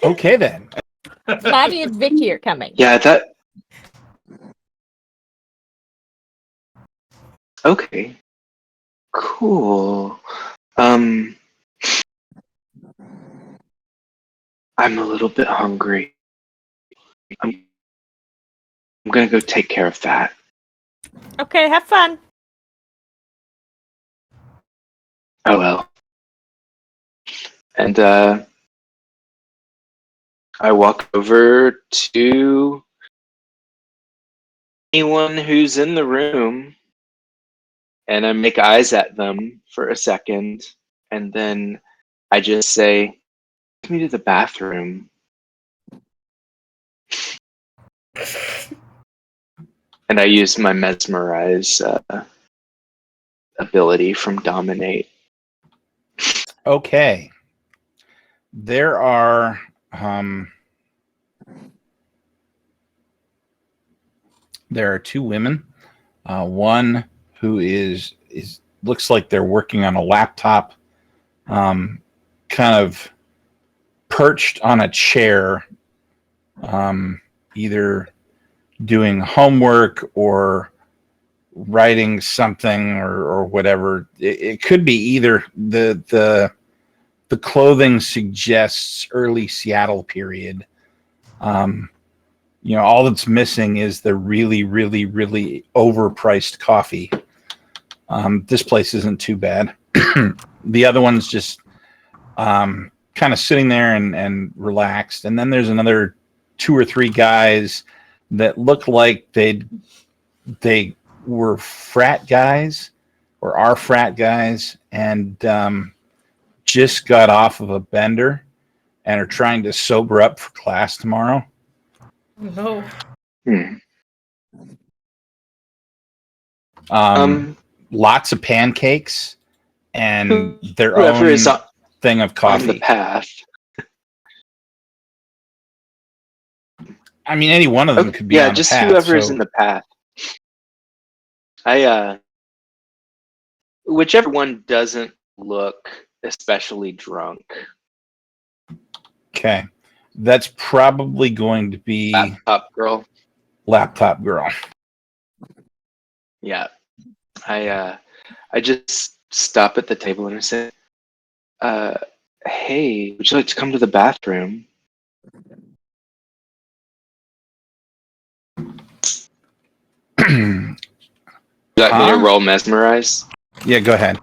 Okay then. Maddie and Vicky are coming. Yeah, that. Okay. Cool. I'm a little bit hungry. I'm gonna go take care of that. Okay, have fun. Oh well. And I walk over to anyone who's in the room and I make eyes at them for a second, and then I just say, "Take me to the bathroom." And I use my mesmerize ability from Dominate. Okay. There are two women. One who is looks like they're working on a laptop, kind of perched on a chair, either doing homework or writing something or whatever. It could be either. The clothing suggests early Seattle period. All that's missing is the really, really, really overpriced coffee. This place isn't too bad. The other one's just kind of sitting there and relaxed. And then there's another 2 or 3 guys that look like they were frat guys or are frat guys and just got off of a bender and are trying to sober up for class tomorrow. No. Lots of pancakes and their Whoever own is thing of coffee. on the path. I mean, any one of them could be on just the path. whoever is in the path. Whichever one doesn't look especially drunk. Okay. That's probably going to be Laptop girl. Yeah. I just stop at the table and I say, "Hey, would you like to come to the bathroom?" You got me to roll mesmerize? Yeah, go ahead.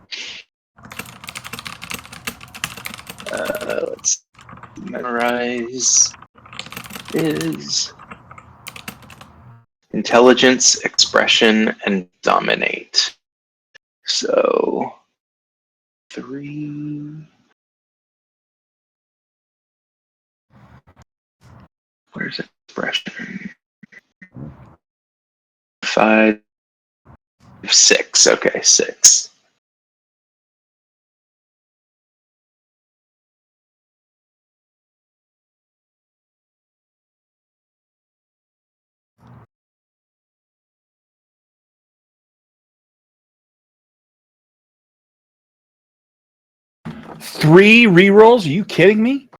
Let's memorize is intelligence, expression, and dominate. So 3. Where's expression? 5, 6. Okay, 6. Three rerolls? Are you kidding me?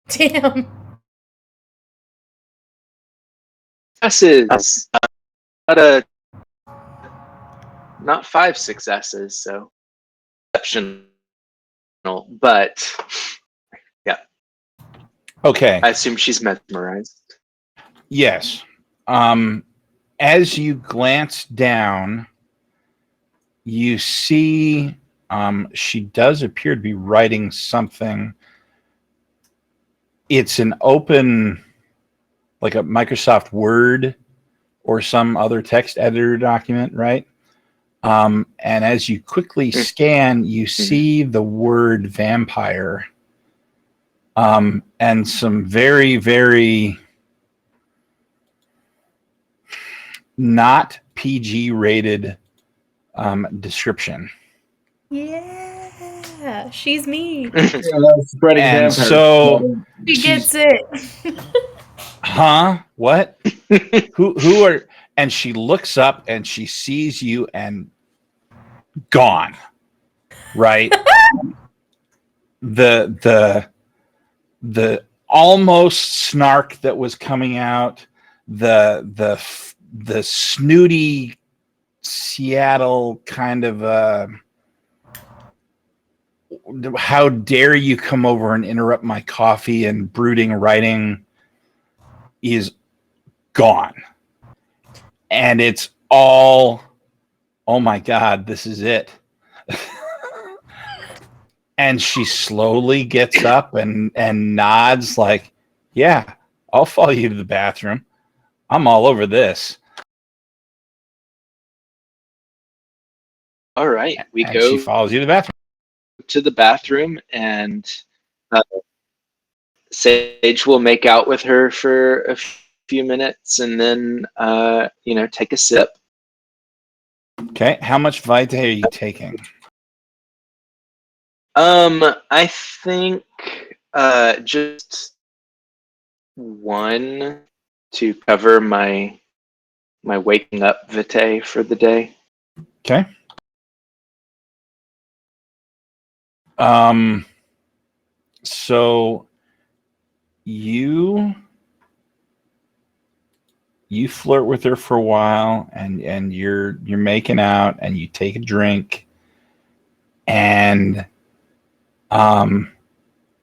Damn. Successes. Not 5 successes, so exceptional. But yeah. Okay. I assume she's mesmerized. Yes. As you glance down, you see she does appear to be writing something. It's an open, like a Microsoft Word or some other text editor document, right? And as you quickly scan, you see the word vampire and some very, very not PG rated description. Yeah, she's me. Spreading And vampires. so She she's- gets it. huh? What? Who are? And she looks up and she sees you and gone. Right? the almost snark that was coming out, the snooty Seattle kind of how dare you come over and interrupt my coffee and brooding writing is gone. And it's all, oh my God, this is it. And she slowly gets up and nods like, yeah, I'll follow you to the bathroom. I'm all over this. All right, we And she go follows you to the bathroom. to the bathroom, and uh, Sage will make out with her for a few minutes, and then take a sip. Okay. How much Vitae are you taking? I think just one to cover my waking up vitae for the day. Okay. So you flirt with her for a while, and you're making out, and you take a drink, and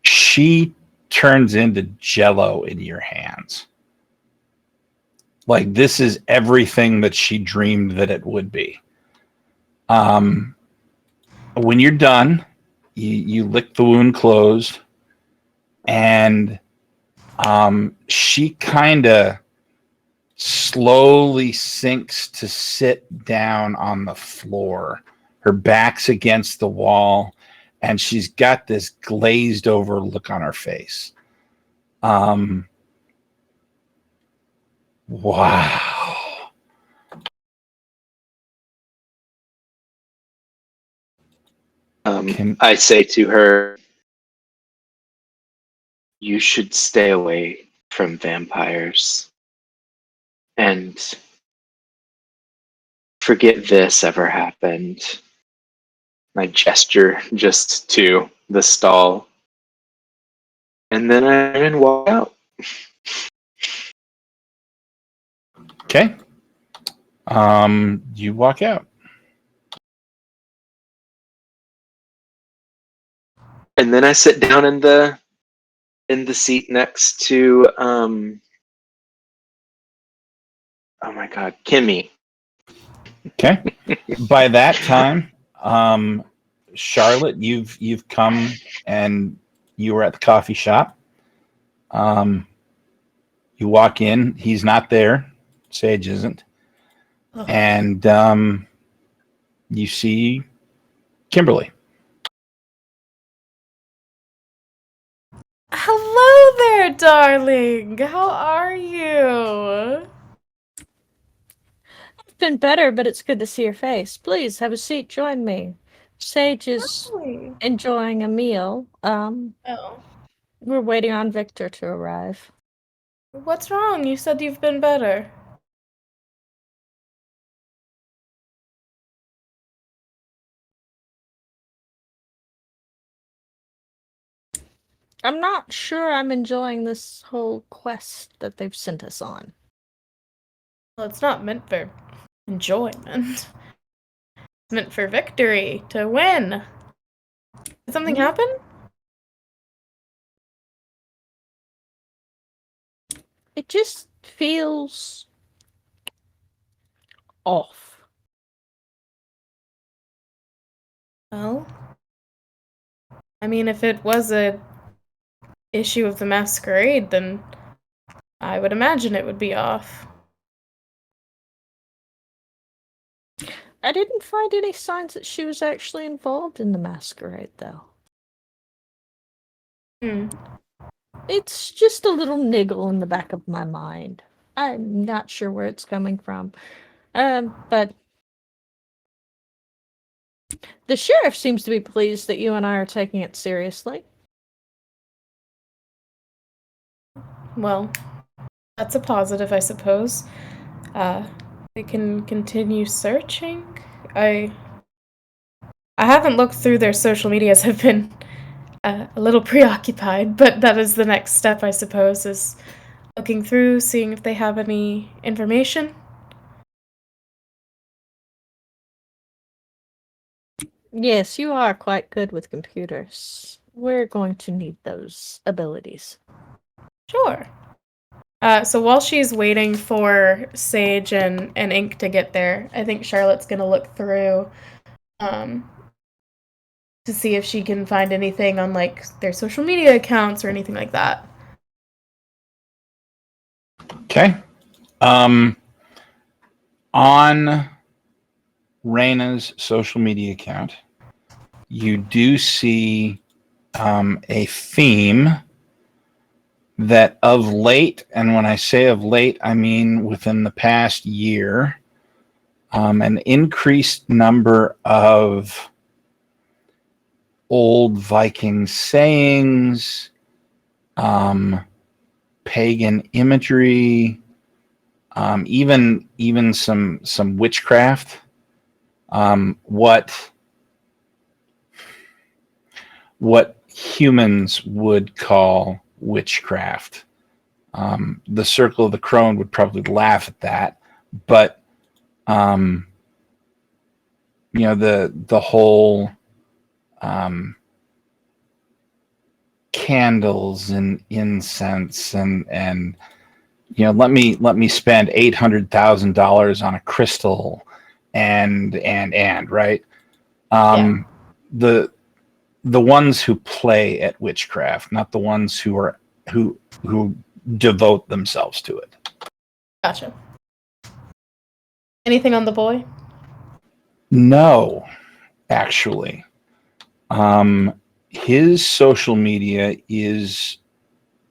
she turns into jello in your hands. Like, this is everything that she dreamed that it would be. When you're done, you lick the wound closed, and she kind of slowly sinks to sit down on the floor. Her back's against the wall, and she's got this glazed over look on her face. Wow. I say to her, "You should stay away from vampires and forget this ever happened." I gesture just to the stall, and then I walk out. Okay. You walk out. And then I sit down in the seat next to oh my god, Kimmy. Okay. By that time, Charlotte, you've come and you were at the coffee shop. You walk in, he's not there. Sage isn't. Ugh. And you see Kimberly. Hello there, darling. How are you? I've been better, but it's good to see your face. Please have a seat. Join me. Sage is Hi. enjoying a meal. Oh. We're waiting on Victor to arrive. What's wrong? You said you've been better. I'm not sure I'm enjoying this whole quest that they've sent us on. Well, it's not meant for enjoyment. It's meant for victory, to win. Did something happen? It just feels off. Well, I mean, if it was a issue of the masquerade, then I would imagine it would be off. I didn't find any signs that she was actually involved in the masquerade, though. Hmm. It's just a little niggle in the back of my mind. I'm not sure where it's coming from. But the sheriff seems to be pleased that you and I are taking it seriously. Well, that's a positive, I suppose. We can continue searching. I haven't looked through their social medias. I've been a little preoccupied, but that is the next step, I suppose, is looking through, seeing if they have any information. Yes, you are quite good with computers. We're going to need those abilities. Sure. So while she's waiting for Sage and Ink to get there, I think Charlotte's gonna look through um, to see if she can find anything on like their social media accounts or anything like that. Okay. On Raina's social media account, you do see a theme that of late, and when I say of late, I mean within the past year, an increased number of old Viking sayings, pagan imagery, even some witchcraft. What humans would call witchcraft. The Circle of the Crone would probably laugh at that, but the whole candles and incense and let me spend $800,000 on a crystal and right. Yeah. The ones who play at witchcraft, not the ones who devote themselves to it. Gotcha. Anything on the boy? No, actually. His social media is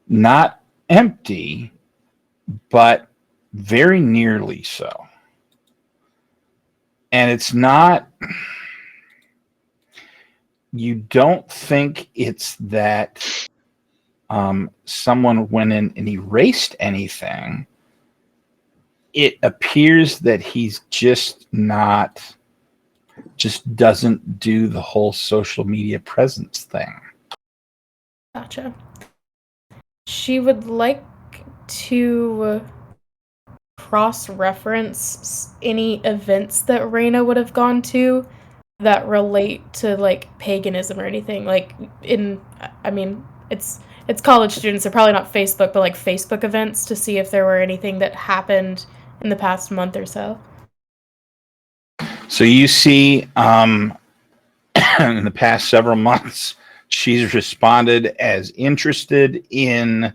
not empty, but very nearly so. And it's not, you don't think it's that someone went in and erased anything. It appears that he's just doesn't do the whole social media presence thing. Gotcha. She would like to cross-reference any events that Raina would have gone to that relate to like paganism or anything. Like I mean, it's college students, so probably not Facebook, but like Facebook events to see if there were anything that happened in the past month or so. So you see, in the past several months, she's responded as interested in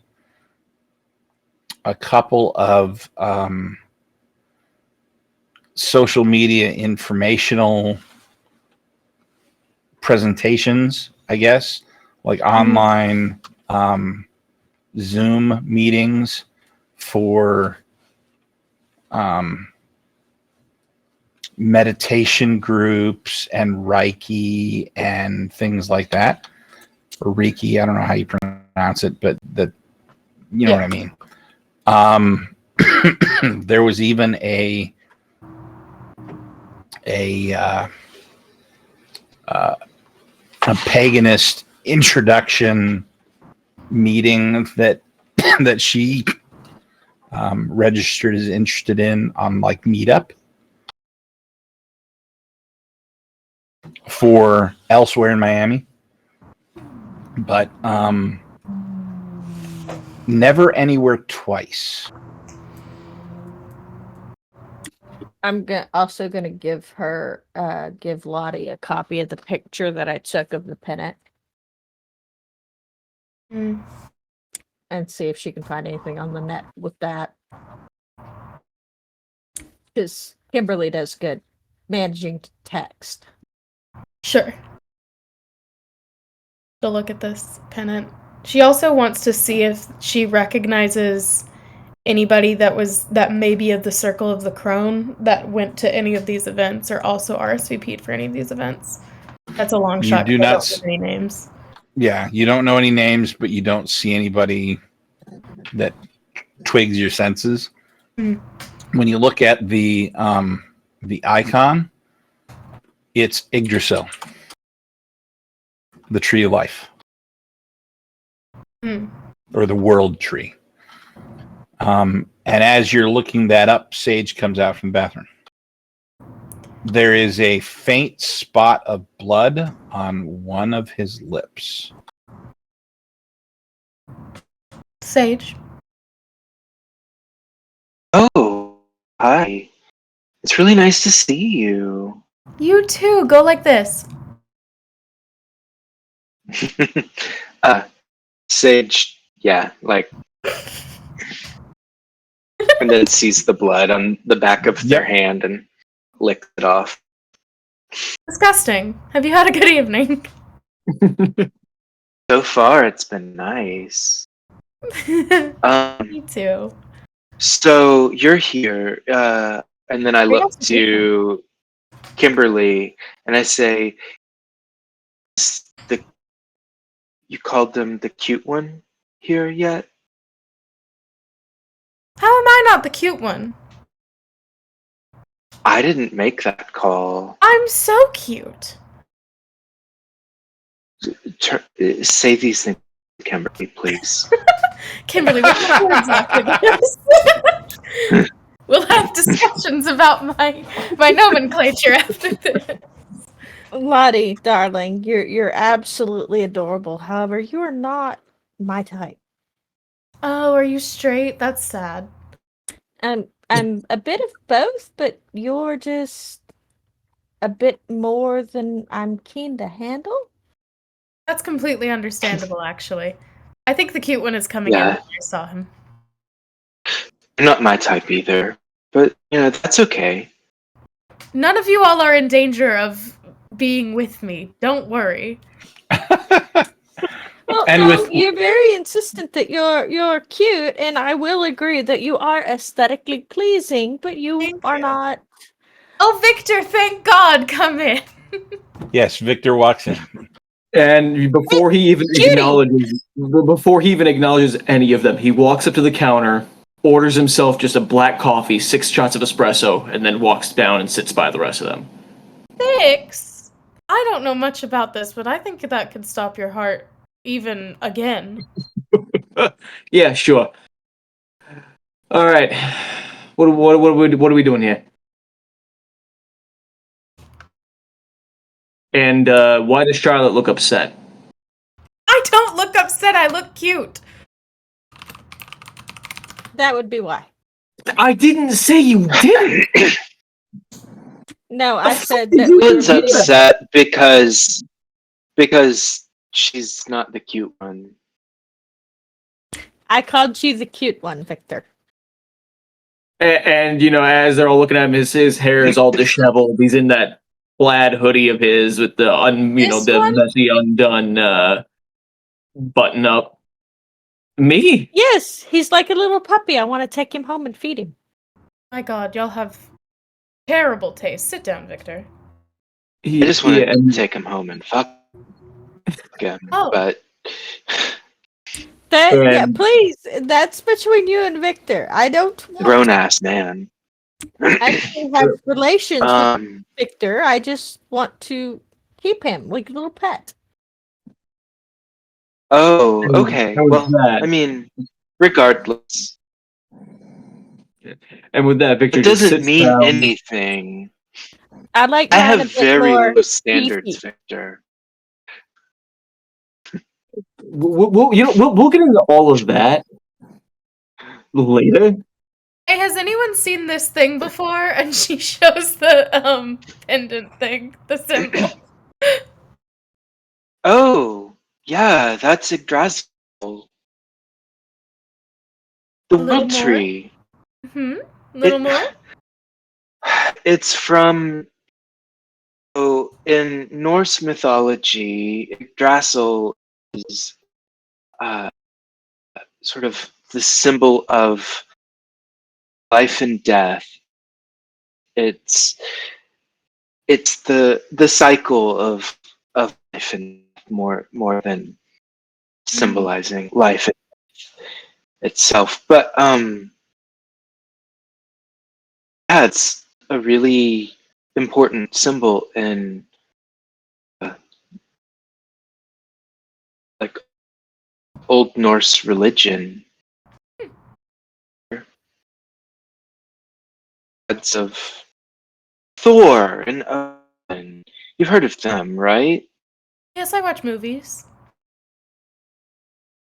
a couple of social media informational presentations, I guess, like online Zoom meetings for meditation groups and Reiki and things like that. Or Reiki, I don't know how you pronounce it, but you know what I mean. There was even a paganist introduction meeting that she registered as interested in on like Meetup for elsewhere in Miami, but never anywhere twice. I'm also gonna give Lottie a copy of the picture that I took of the pennant Mm. and see if she can find anything on the net with that. Because Kimberly does good managing text. Sure. To look at this pennant. She also wants to see if she recognizes anybody that may be of the Circle of the Crone that went to any of these events or also RSVP'd for any of these events. That's a long shot. Do I not don't know any names. Yeah, you don't know any names, but you don't see anybody that twigs your senses. Mm. When you look at the icon, it's Yggdrasil, the tree of life, or the world tree. And as you're looking that up, Sage comes out from the bathroom. There is a faint spot of blood on one of his lips. Sage. Oh, hi. It's really nice to see you. You too. Go like this. Sage, yeah, like and then sees the blood on the back of their hand and licks it off. Disgusting. Have you had a good evening? So far, it's been nice. Me too. So you're here, and then I you look not sleeping? to Kimberly and I say, "Is you called them the cute one here yet?" How am I not the cute one? I didn't make that call. I'm so cute. Say these things, Kimberly, please. Kimberly, what kind of words after this? We'll have discussions about my nomenclature after this. Lottie, darling, you're absolutely adorable. However, you are not my type. Oh, are you straight? That's sad. I'm a bit of both, but you're just a bit more than I'm keen to handle. That's completely understandable, actually. I think the cute one is coming in Yeah, when I saw him. you're not my type either, but that's okay. None of you all are in danger of being with me. Don't worry. Well, And no, with you're very insistent that you're cute, and I will agree that you are aesthetically pleasing, but you Thank are you. not. Oh, Victor, thank God, come in. yes, Victor walks in. And before he even Judy! acknowledges any of them, he walks up to the counter, orders himself just a black coffee, 6 shots of espresso, and then walks down and sits by the rest of them. 6? I don't know much about this, but I think that could stop your heart even again. Yeah, sure. All right. What are we doing here? And why does Charlotte look upset? I don't look upset, I look cute. That would be why. I didn't say you didn't. No, I said did that you we Charlotte's were do that? upset because she's not the cute one. I called you the cute one, Victor. And as they're all looking at him, his hair is all disheveled. He's in that plaid hoodie of his with the This the one? messy undone button up. Me? Yes, he's like a little puppy. I want to take him home and feed him. My God, y'all have terrible taste. Sit down, Victor. I just wanted Yeah, to and take him home and fuck him, Oh. but Yeah, And- please. That's between you and Victor. I don't want grown ass man. to actually have relations with um, Victor. I just want to keep him like a little pet. oh, okay. and with Well, that, I mean, regardless, Victor it just doesn't sits mean down. anything. I like I mine a have bit very more low standards, beefy. Victor. We'll get into all of that later. Hey, has anyone seen this thing before? And she shows the pendant thing, the symbol. Oh, yeah, that's Yggdrasil. The A little world more? tree. Little more? It's from in Norse mythology. Yggdrasil is uh, sort of the symbol of life and death. It's the cycle of life and more than symbolizing life itself. But yeah, it's a really important symbol in uh, like Old Norse religion. Gods of Thor and Odin. You've heard of them, right? Yes, I watch movies.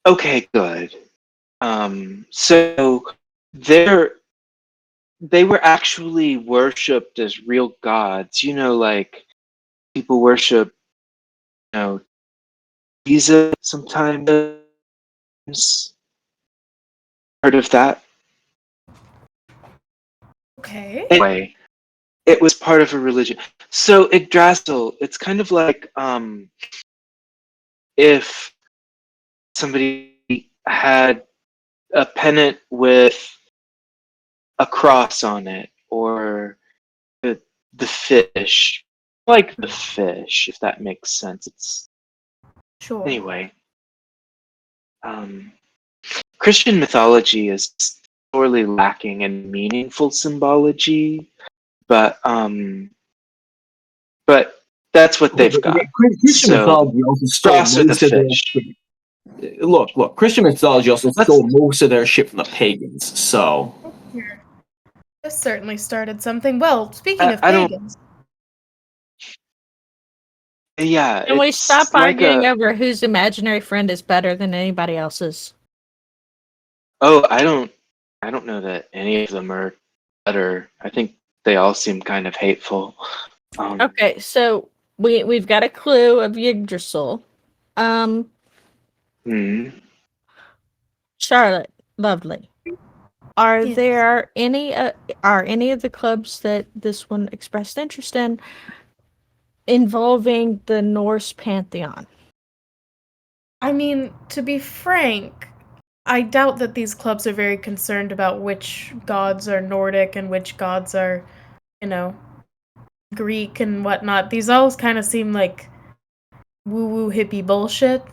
Okay, good. So they're they were actually worshipped as real gods. Like people worship, Jesus sometimes. Heard of that? Okay. Anyway, it was part of a religion. So Yggdrasil, it's kind of like if somebody had a pennant with a cross on it, or the fish, like the fish, if that makes sense. It's Sure. anyway. Christian mythology is sorely lacking in meaningful symbology, but that's what they've got. Christian So mythology also stole cross or the most of their fish. shit. Look. Christian mythology also Let's- stole most of their shit from the pagans. So This certainly started something. Well, speaking of I don't. pagans, Yeah, Can we stop it's like arguing a. over whose imaginary friend is better than anybody else's? Oh, I don't know that any of them are better. I think they all seem kind of hateful. Okay, so we've got a clue of Yggdrasil. Hmm. Charlotte, lovely. Are Yes. there any are any of the clubs that this one expressed interest in involving the Norse pantheon? I mean, to be frank, I doubt that these clubs are very concerned about which gods are Nordic and which gods are, Greek and whatnot. These all kind of seem like woo-woo hippie bullshit.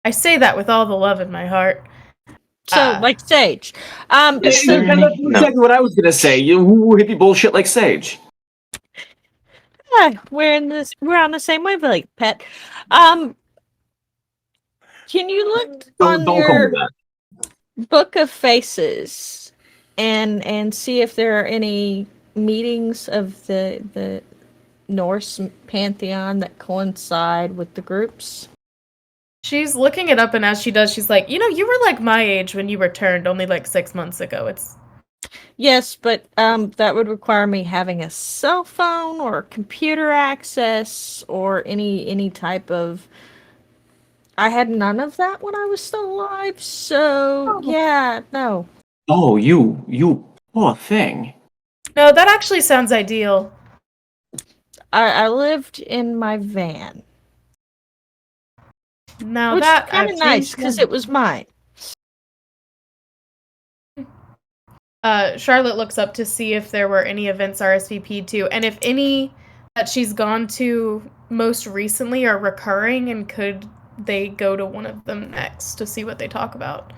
I say that with all the love in my heart. So, like Sage. Is there and that's any? No. exactly what I was gonna say. You hippie bullshit like Sage. Yeah, we're on the same wavelength, Pet. Can you look on Don't call me your that. book of faces and see if there are any meetings of the Norse pantheon that coincide with the groups? She's looking it up, and as she does, she's like, you were like my age when you returned only like 6 months ago. It's Yes, but that would require me having a cell phone or computer access or any type of. I had none of that when I was still alive, so yeah, no. Oh, you poor thing. no, that actually sounds ideal. I lived in my van, Now which is that kind of nice because it was mine. Charlotte looks up to see if there were any events RSVP'd to, and if any that she's gone to most recently are recurring, and could they go to one of them next to see what they talk about.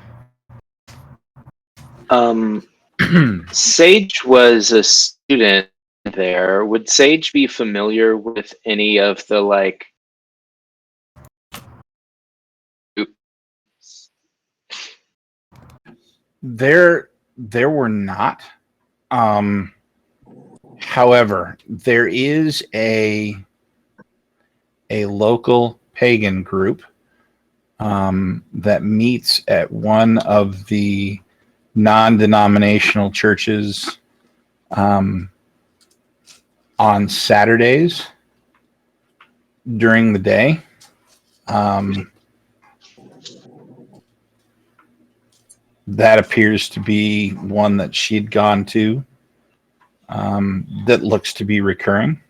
Sage was a student there. Would Sage be familiar with any of the like? There were not. However, there is a local pagan group that meets at one of the non-denominational churches on Saturdays during the day. That appears to be one that she'd gone to that looks to be recurring.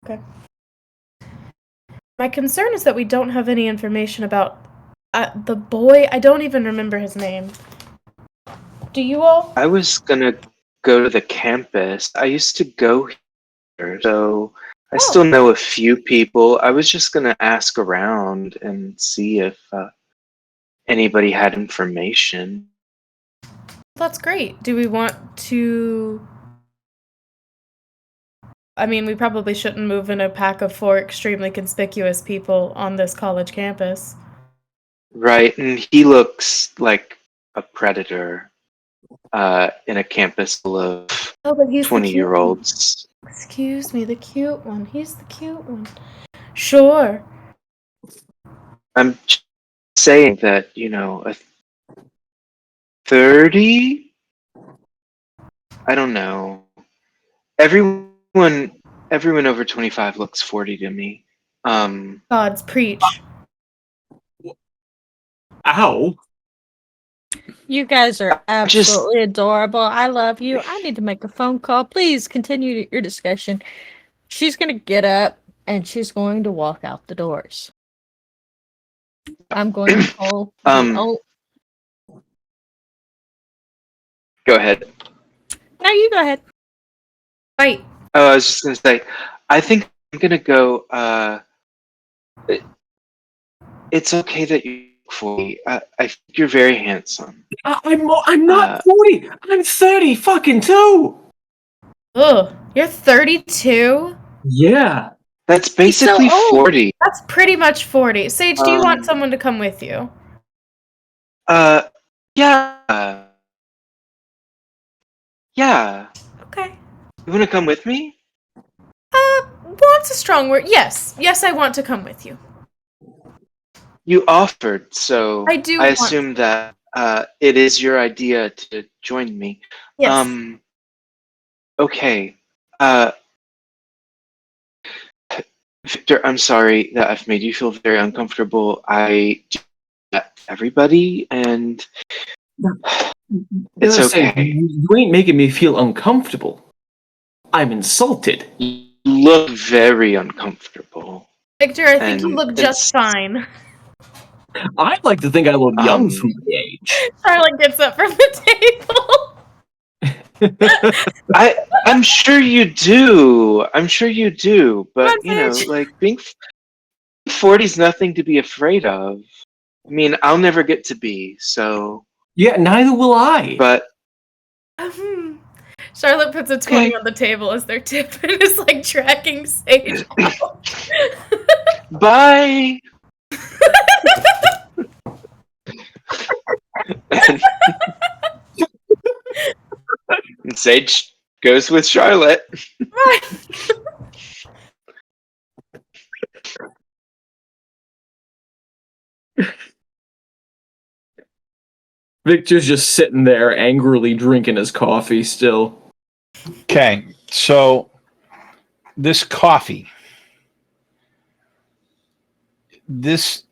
Okay. My concern is that we don't have any information about the boy. I don't even remember his name. Do you all? I was gonna go to the campus. I used to go here, so I still know a few people. I was just gonna ask around and see if anybody had information. That's great. Do we want to? I mean, we probably shouldn't move in a pack of 4 extremely conspicuous people on this college campus. Right, and he looks like a predator in a campus full of Oh, but he's the cute one. 20-year-olds. Excuse me, the cute one. He's the cute one. Sure. I'm just saying that, a 30? I don't know. Everyone over 25 looks 40 to me. Gods preach. Ow. You guys are Just absolutely adorable. I love you. I need to make a phone call. Please continue your discussion. She's going to get up and she's going to walk out the doors. I'm going to pull the go ahead. No, you go ahead. Right. Oh, I was just gonna say, I think I'm gonna go. It's okay that you look 40. I think you're very handsome. I'm not 40. I'm 30 fucking 2. Ugh. You're 32? Yeah. That's He's so basically old. 40. That's pretty much 40. Sage, do you want Um. someone to come with you? Yeah. Yeah. Okay. You wanna come with me? Want's a strong word. Yes. Yes, I want to come with you. You offered, so I do I want assume to. that it is your idea to join me. Yes. Okay. Uh, Victor, I'm sorry that I've made you feel very uncomfortable. I do that to everybody, and it's Gotta say, okay. you ain't making me feel uncomfortable. I'm insulted. You look very uncomfortable, Victor, I think you and look just it's fine. I'd like to think I look young for um. my age. Charlotte gets up from the table. I'm sure you do. I'm sure you do. Come But on, you know, Sage. like being 40 is nothing to be afraid of. I mean, I'll never get to be, so. Yeah, neither will I. But Charlotte puts a 20 okay, on the table as their tip and is like tracking Sage out. bye. and, and Sage goes with Charlotte. Right. Victor's just sitting there angrily drinking his coffee still. Okay, so this coffee, this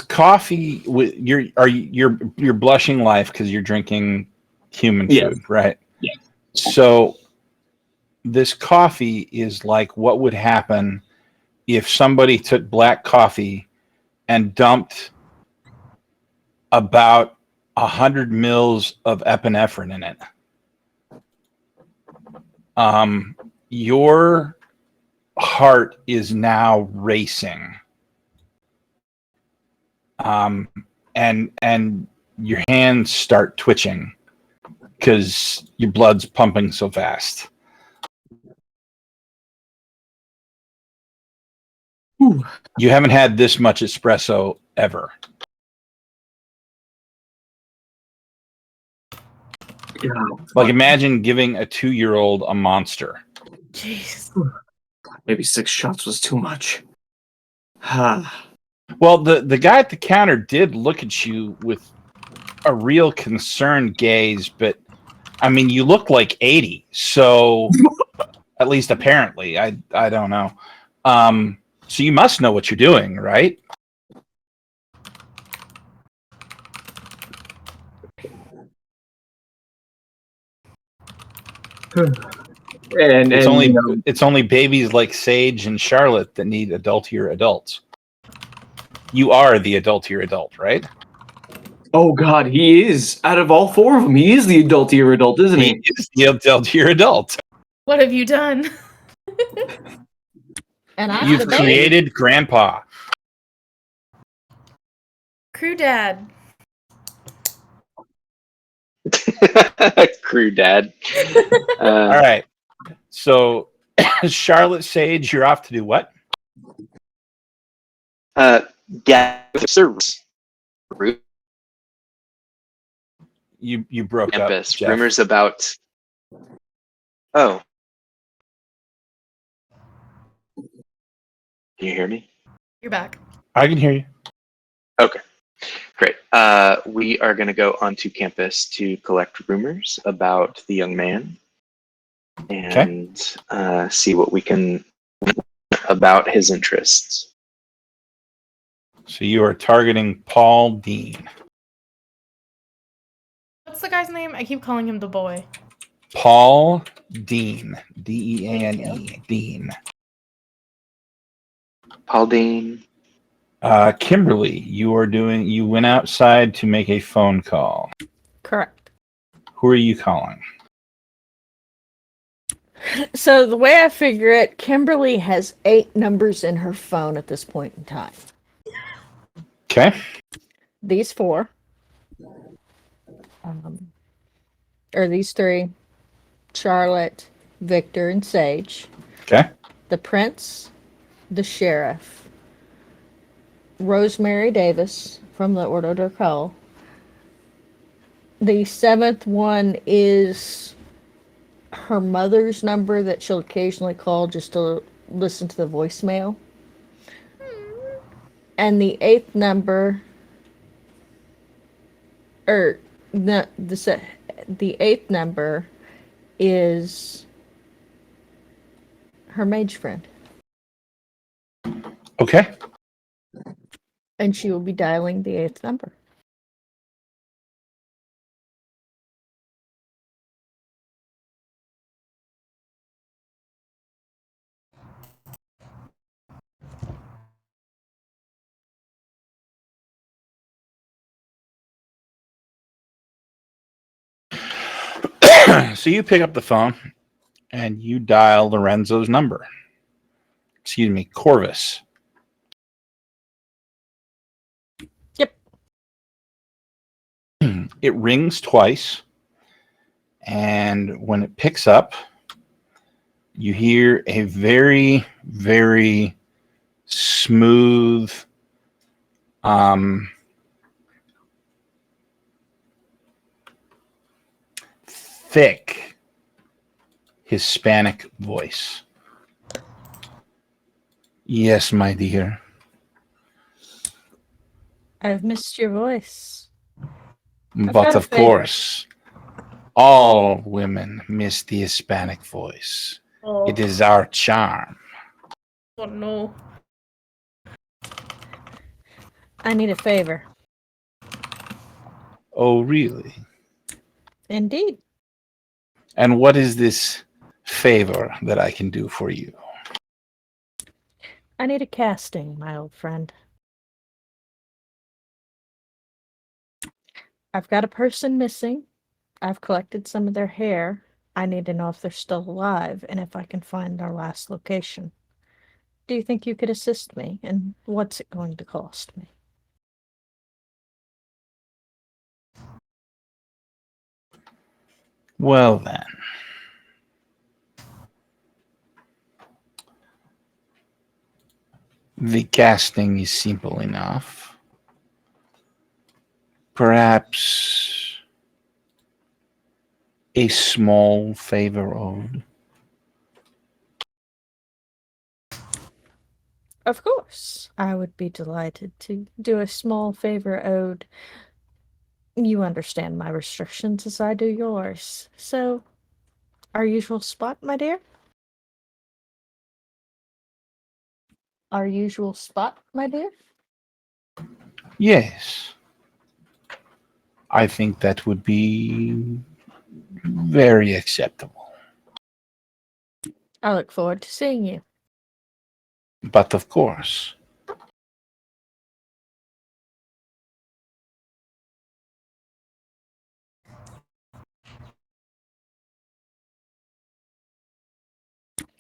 coffee, you're blushing life because you're drinking human Yes. food, right? Yes. So this coffee is like what would happen if somebody took black coffee and dumped about 100 mils of epinephrine in it. Your heart is now racing. And your hands start twitching because your blood's pumping so fast. Whew. You haven't had this much espresso ever. Like imagine giving a 2-year-old a monster. Jeez. Maybe 6 shots was too much. Ha. Well, the guy at the counter did look at you with a real concerned gaze, but I mean, you look like 80, so at least apparently, I don't know. So you must know what you're doing, right? And It's only babies like Sage and Charlotte that need adultier adults. You are the adultier adult, right? oh god, he is. Out of all 4 of them, he is the adultier adult, isn't He he? is the adultier adult. What have you done? And I'm You've the baby. created Grandpa. Crew dad. Crew dad. All right. So, Charlotte, Sage, you're off to do what? Gather service. You broke Campus. up, Jeff. Rumors about. Oh. Can you hear me? You're back. I can hear you. Okay. Great. We are going to go onto campus to collect rumors about the young man and see what we can about his interests. So you are targeting Paul Dean. What's the guy's name? I keep calling him the boy. Paul Dean. Deane. Dean. Pauldine. Kimberly, you went outside to make a phone call. Correct. Who are you calling? So the way I figure it, Kimberly has 8 numbers in her phone at this point in time. Okay. These 4, or these 3, Charlotte, Victor, and Sage. Okay. The Prince, the Sheriff, Rosemary Davis from the Ordo del Call. The 7th one is her mother's number that she'll occasionally call just to listen to the voicemail. And the 8th number, or the 8th number is her mage friend. Okay. And she will be dialing the 8th number. So you pick up the phone and you dial Lorenzo's number. Excuse me, Corvus. Yep. It rings twice, and when it picks up, you hear a very, very smooth, thick Hispanic voice. Yes, my dear. I've missed your voice. But got a of favor. course, all women miss the Hispanic voice. Oh, It is our charm. oh no. I need a favor. Oh, really? Indeed. And what is this favor that I can do for you? I need a casting, my old friend. I've got a person missing. I've collected some of their hair. I need to know if they're still alive and if I can find their last location. Do you think you could assist me? And what's it going to cost me? Well, then. The casting is simple enough. Perhaps a small favor owed. Of course, I would be delighted to do a small favor owed. You understand my restrictions as I do yours. So, our usual spot, my dear? Our usual spot, my dear? Yes. I think that would be very acceptable. I look forward to seeing you. But of course,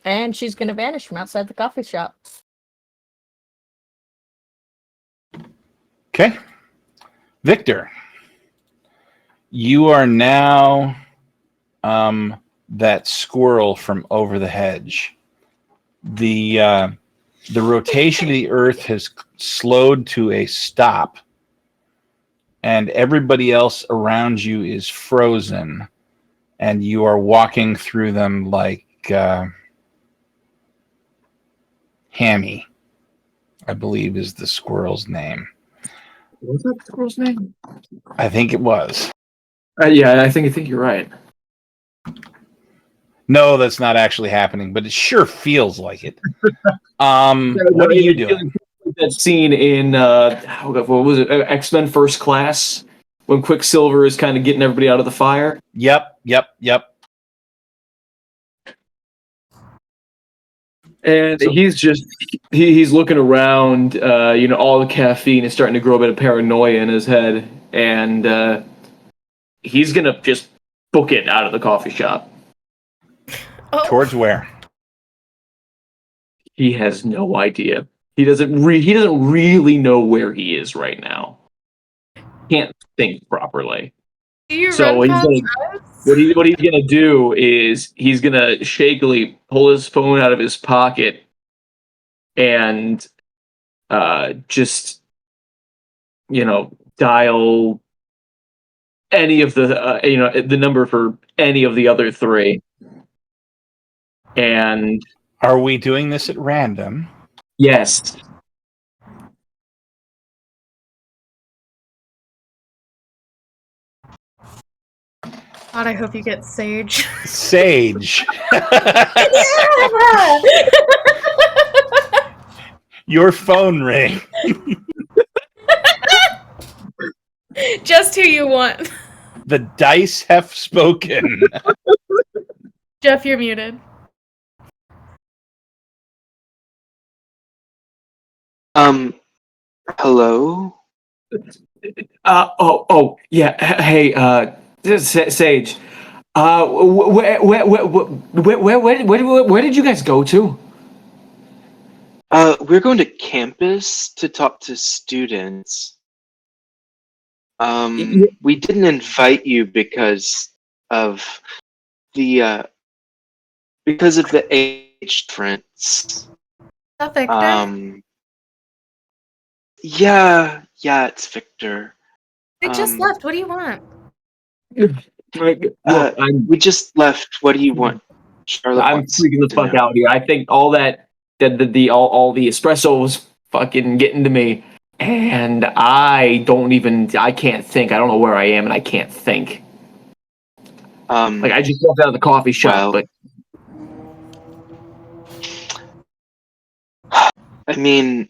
And she's going to vanish from outside the coffee shop. okay. Victor, you are now that squirrel from over the hedge. The rotation of the Earth has slowed to a stop, and everybody else around you is frozen, and you are walking through them like Hammy, I believe is the squirrel's name. What's that squirrel's name? I think it was. Yeah, I think you're right. No, that's not actually happening, but it sure feels like it. What are you doing? That scene in what was it? X-Men First Class, when Quicksilver is kind of getting everybody out of the fire. Yep. And So- he's just he's looking around. All the caffeine is starting to grow a bit of paranoia in his head, and he's gonna just book it out of the coffee shop. Oh, Towards where? He has no idea. He doesn't really know where he is right now. Can't think properly. do you So run he's past gonna us? what he's gonna do is he's gonna shakily pull his phone out of his pocket and just dial any of the number for any of the other three. And Are we doing this at random? yes, God, I hope you get Sage. Sage. Your phone ring. Just who you want. The dice have spoken. Jeff, you're muted. Hello? yeah. Hey, Sage. Where did you guys go to? We're going to campus to talk to students. We didn't invite you because of the age difference. Victor. Yeah, it's Victor. We just left. What do you want? Look, We just left. What do you want? Charlotte I'm wants freaking the to fuck know. out here. I think all all the espresso was fucking getting to me, and I can't think. I don't know where I am, and I can't think. Like I just walked out of the coffee shop, well, but I mean,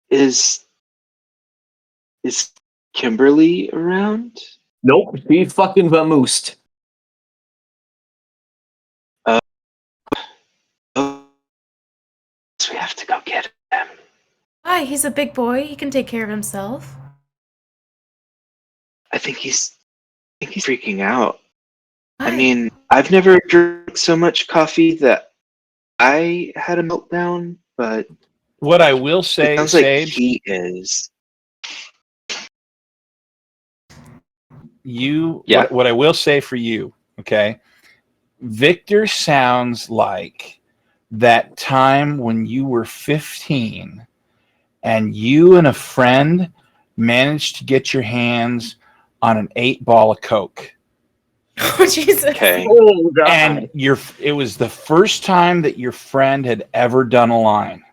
is Kimberly around? nope, she fucking vamoosed. Oh, so we have to go get him. Why? He's a big boy. He can take care of himself. I think he's freaking out. Why? I mean, I've never drank so much coffee that I had a meltdown, but What I will it say, sounds like Sage, he is. Yeah. what I will say for you, okay? Victor sounds like that time when you were 15 and you and a friend managed to get your hands on an 8-ball of Coke. Oh, Jesus. Okay. Oh god! And it was the first time that your friend had ever done a line.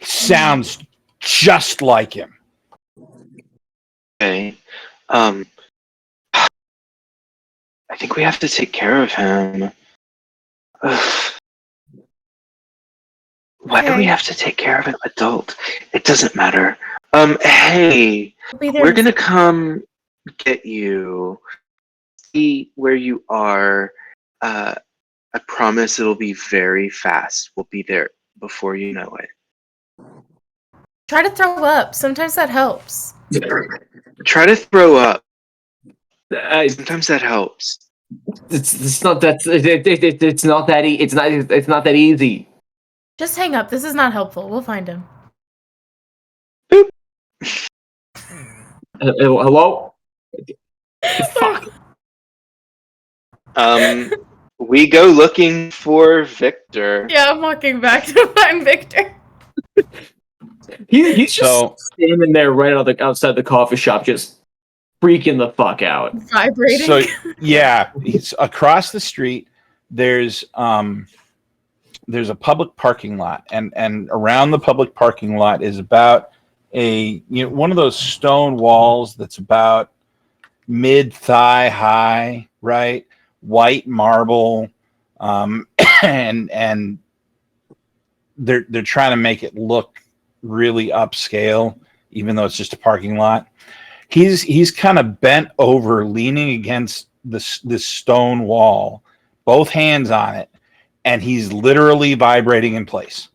Sounds just like him. Okay. I think we have to take care of him. Ugh. Why do we Okay. have to take care of an adult? It doesn't matter. Hey, I'll be there we're in gonna a second. come get you. See where you are. I promise it'll be very fast. We'll be there before you know it. Try to throw up. Sometimes that helps. Try to throw up. I, Sometimes that helps. it's not that it's not that it's not that easy. Just hang up. This is not helpful. We'll find him. Hello? Fuck. We go looking for Victor. Yeah, I'm walking back to find Victor. He's just So standing there right outside the coffee shop, just freaking the fuck out. Vibrating. So yeah, it's across the street. There's a public parking lot, and around the public parking lot is about one of those stone walls that's about mid-thigh high, right? White marble, and they're trying to make it look really upscale. even though it's just a parking lot. He's kind of bent over, leaning against this stone wall, both hands on it, and he's literally vibrating in place.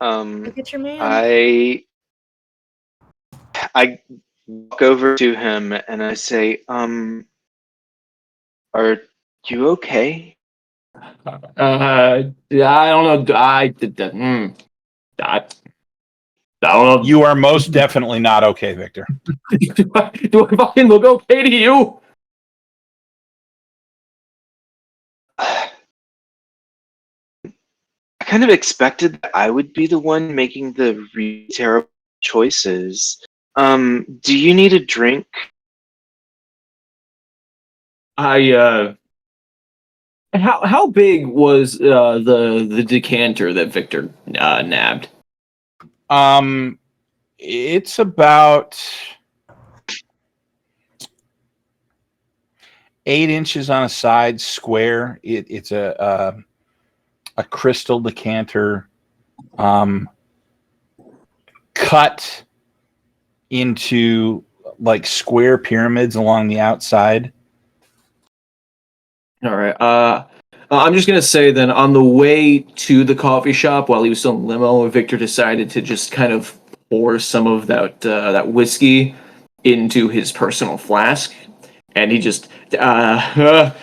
Look at your man. I walk over to him and I say, are you okay? I don't know. I don't know. You are most definitely not okay, Victor. do I fucking look okay to you? I kind of expected that I would be the one making the really terrible choices. Do you need a drink? How big was the decanter that Victor nabbed? It's about 8 inches on a side square. It's a crystal decanter, cut into like square pyramids along the outside. All right. I'm just gonna say then, on the way to the coffee shop, while he was still in limo, Victor decided to just kind of pour some of that whiskey into his personal flask, and he just flask. What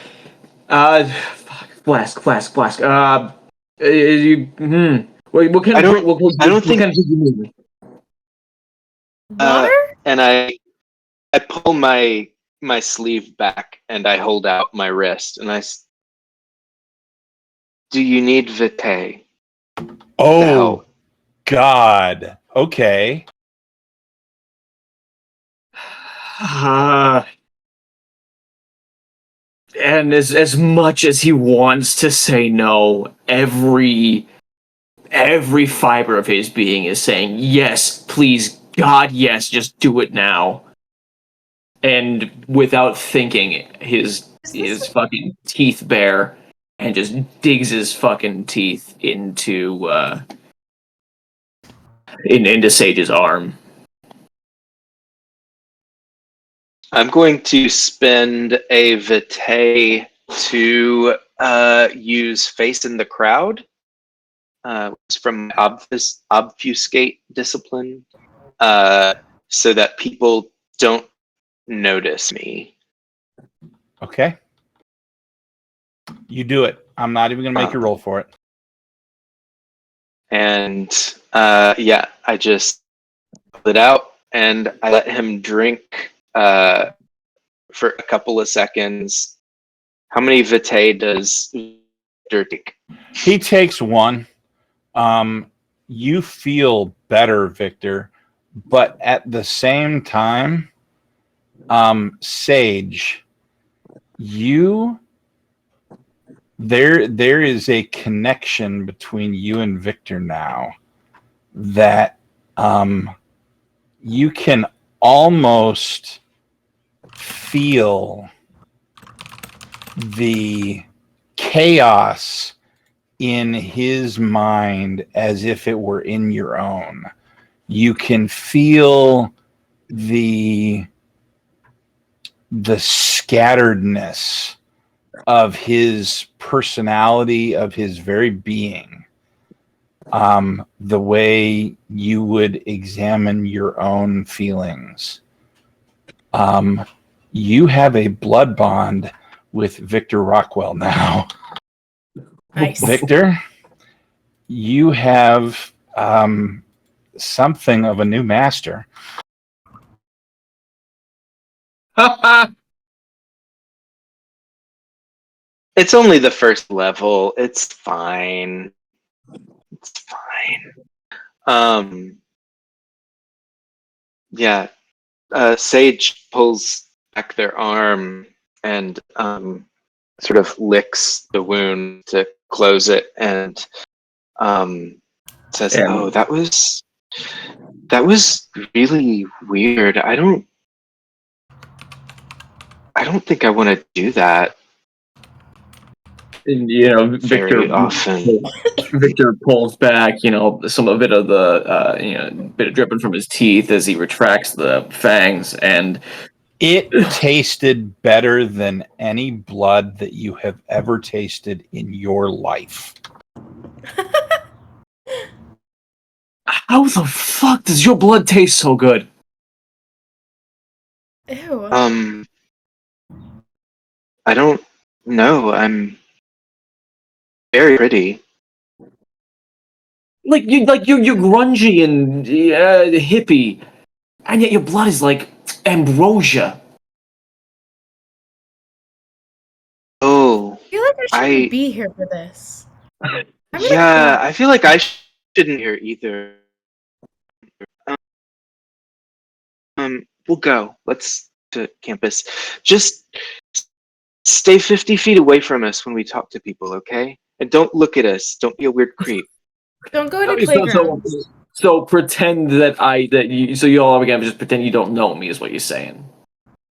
kind I of don't- drink? I don't What think- kind of drink you need? Water? And I pull my sleeve back and I hold out my wrist and do you need vitae? Oh Help. God. Okay. And as much as he wants to say no, every fiber of his being is saying yes, please, God, yes, just do it now. And without thinking, his fucking teeth bare and just digs his fucking teeth into into Sage's arm. I'm going to spend a vitae to use face in the crowd. It's from obfuscate discipline, so that people don't notice me. Okay. You do it. I'm not even going to make you roll for it. And yeah, I just pull it out and I let him drink for a couple of seconds. How many vitae does Victor take? He takes one. You feel better, Victor, but at the same time, Sage, there is a connection between you and Victor now that you can almost feel the chaos in his mind as if it were in your own. You can feel the scatteredness of his personality, of his very being, the way you would examine your own feelings. You have a blood bond with Victor Rockwell now. Nice. Victor, you have something of a new master. It's only the first level. It's fine. It's fine. Yeah. Sage pulls back their arm and sort of licks the wound to close it and says, And- "Oh, that was really weird. I don't think I want to do that." And very often. Victor pulls back, some of it of the, bit of dripping from his teeth as he retracts the fangs, and It tasted better than any blood that you have ever tasted in your life. how the fuck does your blood taste so good? Ew. I don't know. I'm very pretty. You're grungy and hippie, and yet your blood is like ambrosia. Oh, I feel like I shouldn't I be here for this. I'm gonna yeah. go. I feel like I shouldn't hear either. We'll go. Let's to campus. Just stay 50 feet away from us when we talk to people, okay? And don't look at us. Don't be a weird creep. Don't go So, any playgrounds. so pretend that you, so you all again just pretend you don't know me is what you're saying.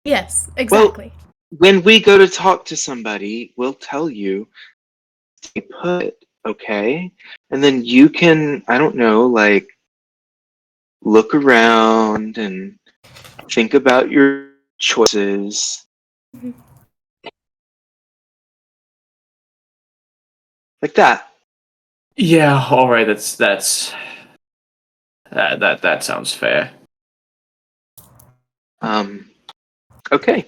Yes, Well, exactly. when we go to talk to somebody, we'll tell you, stay put, okay? And then you can, I don't know, like, look around and think about your choices. Mhm. Like that. Yeah, all right. That sounds fair. Okay.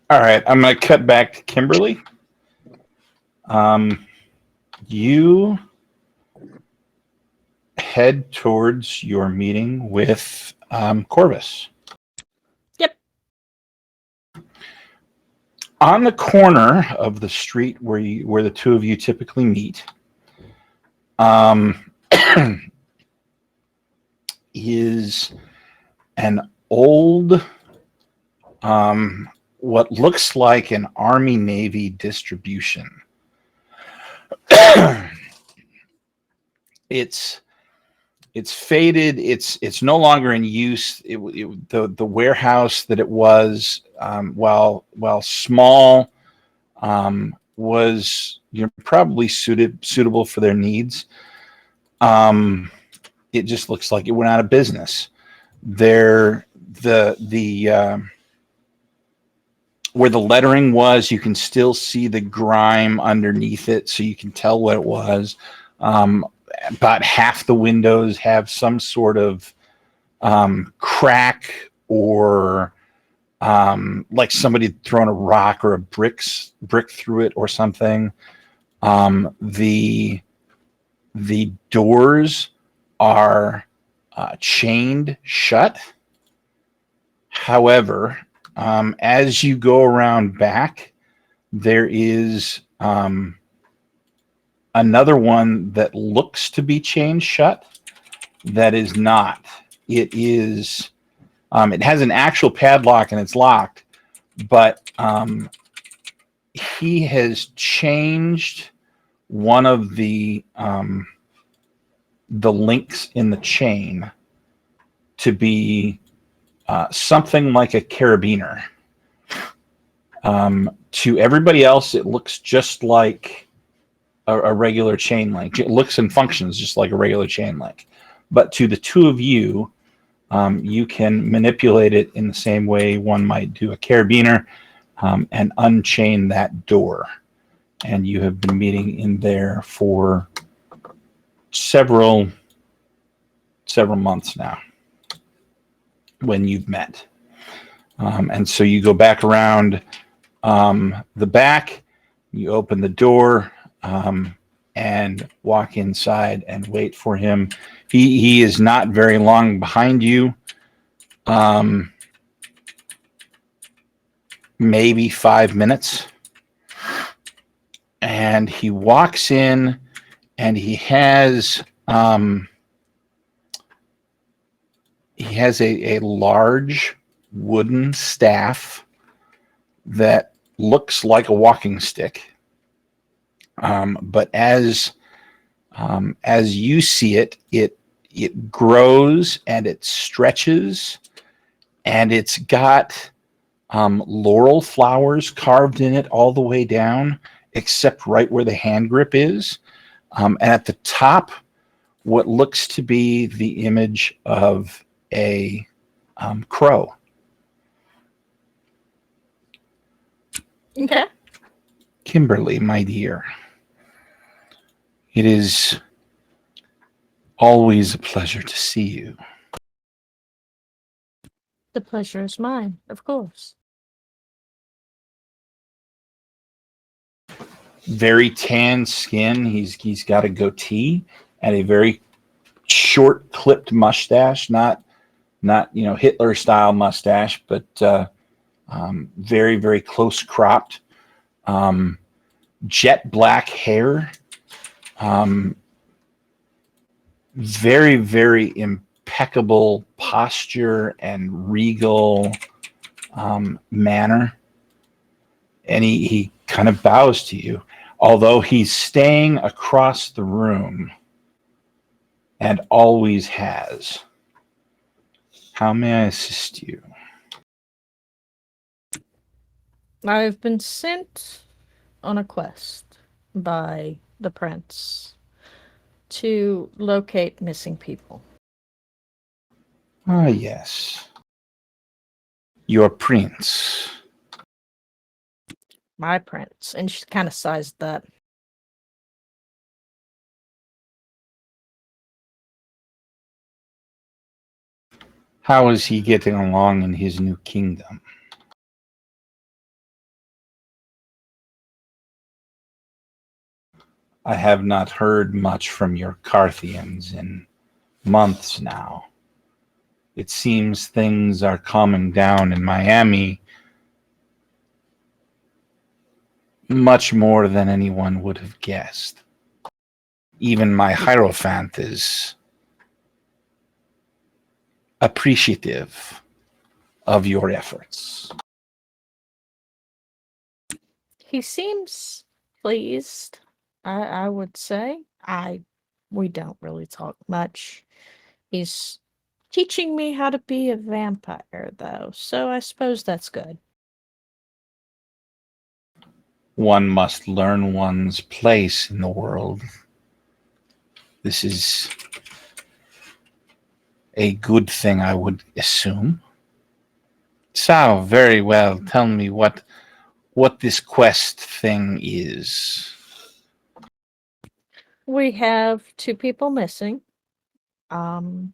All right, I'm going to cut back to Kimberly. You head towards your meeting with Corvus. Yep. On the corner of the street where the two of you typically meet, is an old, what looks like an Army Navy distribution. It's faded. It's no longer in use. The warehouse that it was, while small, was probably suitable for their needs. It just looks like it went out of business. There, the where the lettering was, you can still see the grime underneath it, so you can tell what it was. About half the windows have some sort of crack, or like somebody had thrown a rock or a brick through it or something. The doors are chained shut. However, as you go around back, there is another one that looks to be chained shut. That is not. It is. It has an actual padlock and it's locked, but he has changed one of the links in the chain to be something like a carabiner. To everybody else, it looks just like a regular chain link. It looks and functions just like a regular chain link. But to the two of you, you can manipulate it in the same way one might do a carabiner, and unchain that door. And you have been meeting in there for several months now when you've met. And so you go back around the back, you open the door, and walk inside and wait for him. He is not very long behind you. Maybe 5 minutes. And he walks in, and he has a large wooden staff that looks like a walking stick. But as you see it, it grows and it stretches, and it's got laurel flowers carved in it all the way down, except right where the hand grip is. And at the top, what looks to be the image of a crow. Okay. Kimberly, my dear, it is always a pleasure to see you. The pleasure is mine, of course. Very tan skin. He's got a goatee and a very short clipped mustache, not Hitler style mustache, but very very close cropped. Jet black hair. Very very impeccable posture and regal manner, and he kind of bows to you, although he's staying across the room and always has. How may I assist you? I've been sent on a quest by the prince to locate missing people. Ah, yes. Your prince. My prince. And she kind of sized that. How is he getting along in his new kingdom? I have not heard much from your Carthians in months now. It seems things are calming down in Miami much more than anyone would have guessed. Even my Hierophant is appreciative of your efforts. He seems pleased, I would say. We don't really talk much. He's teaching me how to be a vampire, though, so I suppose that's good. One must learn one's place in the world. This is a good thing, I would assume. So, very well. Tell me what this quest thing is. We have two people missing. Um,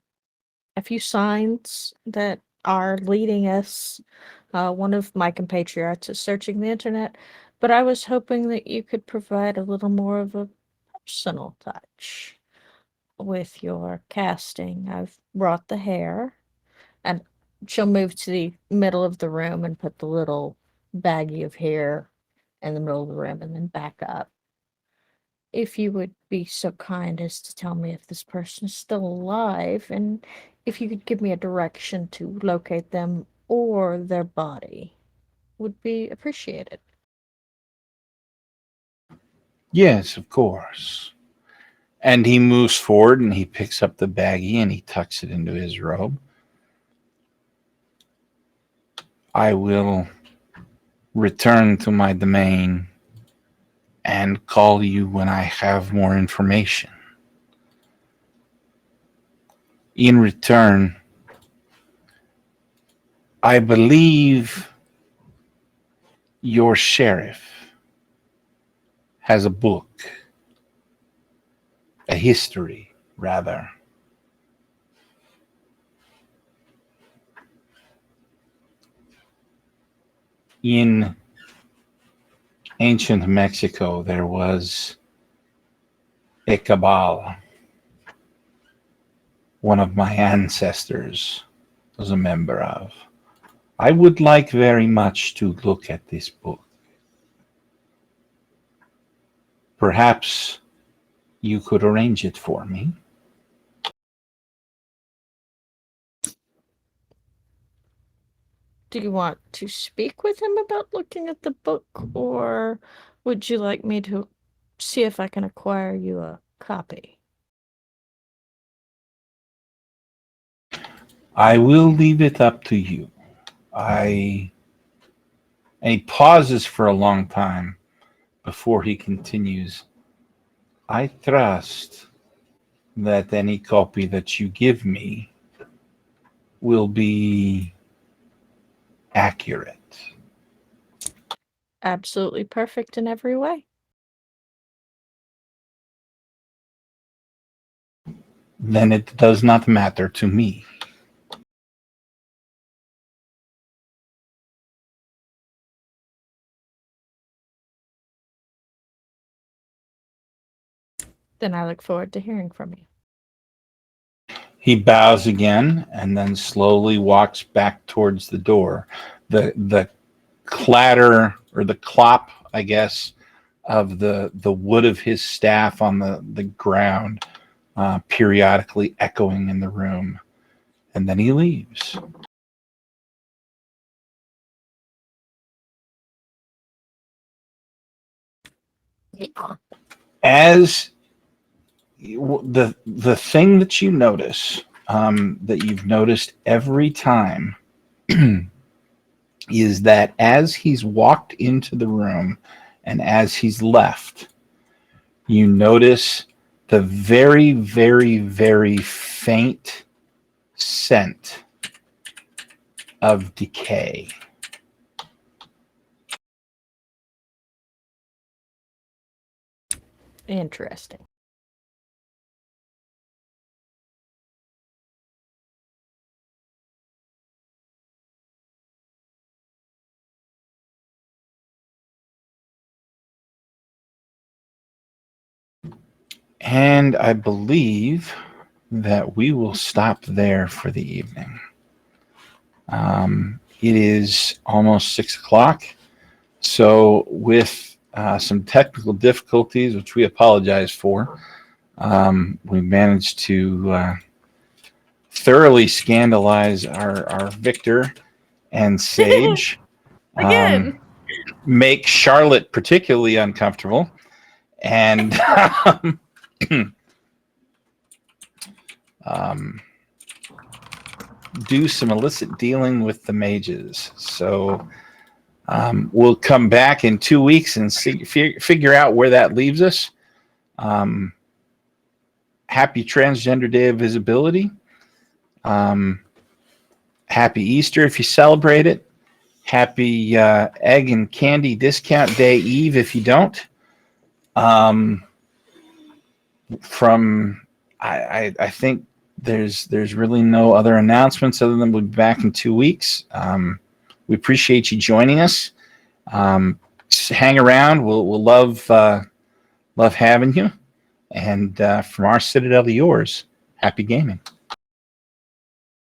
a few signs that are leading us. One of my compatriots is searching the internet, but I was hoping that you could provide a little more of a personal touch with your casting. I've brought the hair, and she'll move to the middle of the room and put the little baggie of hair in the middle of the room and then back up. If you would be so kind as to tell me if this person is still alive, and if you could give me a direction to locate them or their body, would be appreciated. Yes, of course. And he moves forward and he picks up the baggie and he tucks it into his robe. I will return to my domain and call you when I have more information. In return, I believe your sheriff has a book, a history, rather. In ancient Mexico, there was a cabal. One of my ancestors was a member of. I would like very much to look at this book. Perhaps you could arrange it for me. Do you want to speak with him about looking at the book, or would you like me to see if I can acquire you a copy? I will leave it up to you. And he pauses for a long time, before he continues. I trust that any copy that you give me will be accurate. Absolutely perfect in every way. Then it does not matter to me. Then I look forward to hearing from you. He bows again and then slowly walks back towards the door. The clatter or the clop, I guess, of the wood of his staff on the ground periodically echoing in the room. And then he leaves. As the thing that you notice, that you've noticed every time, is that as he's walked into the room and as he's left, you notice the very, very, very faint scent of decay. Interesting. And I believe that we will stop there for the evening. It is almost 6 o'clock. So, with some technical difficulties, which we apologize for, we managed to thoroughly scandalize our Victor and Sage. Again. Make Charlotte particularly uncomfortable. And do some illicit dealing with the mages. So we'll come back in 2 weeks and figure out where that leaves us. Happy Transgender Day of Visibility. Happy Easter if you celebrate it. Happy Egg and Candy Discount Day Eve if you don't. I think there's really no other announcements other than we'll be back in 2 weeks. We appreciate you joining us. Hang around. We'll love having you. And from our Citadel to yours, happy gaming.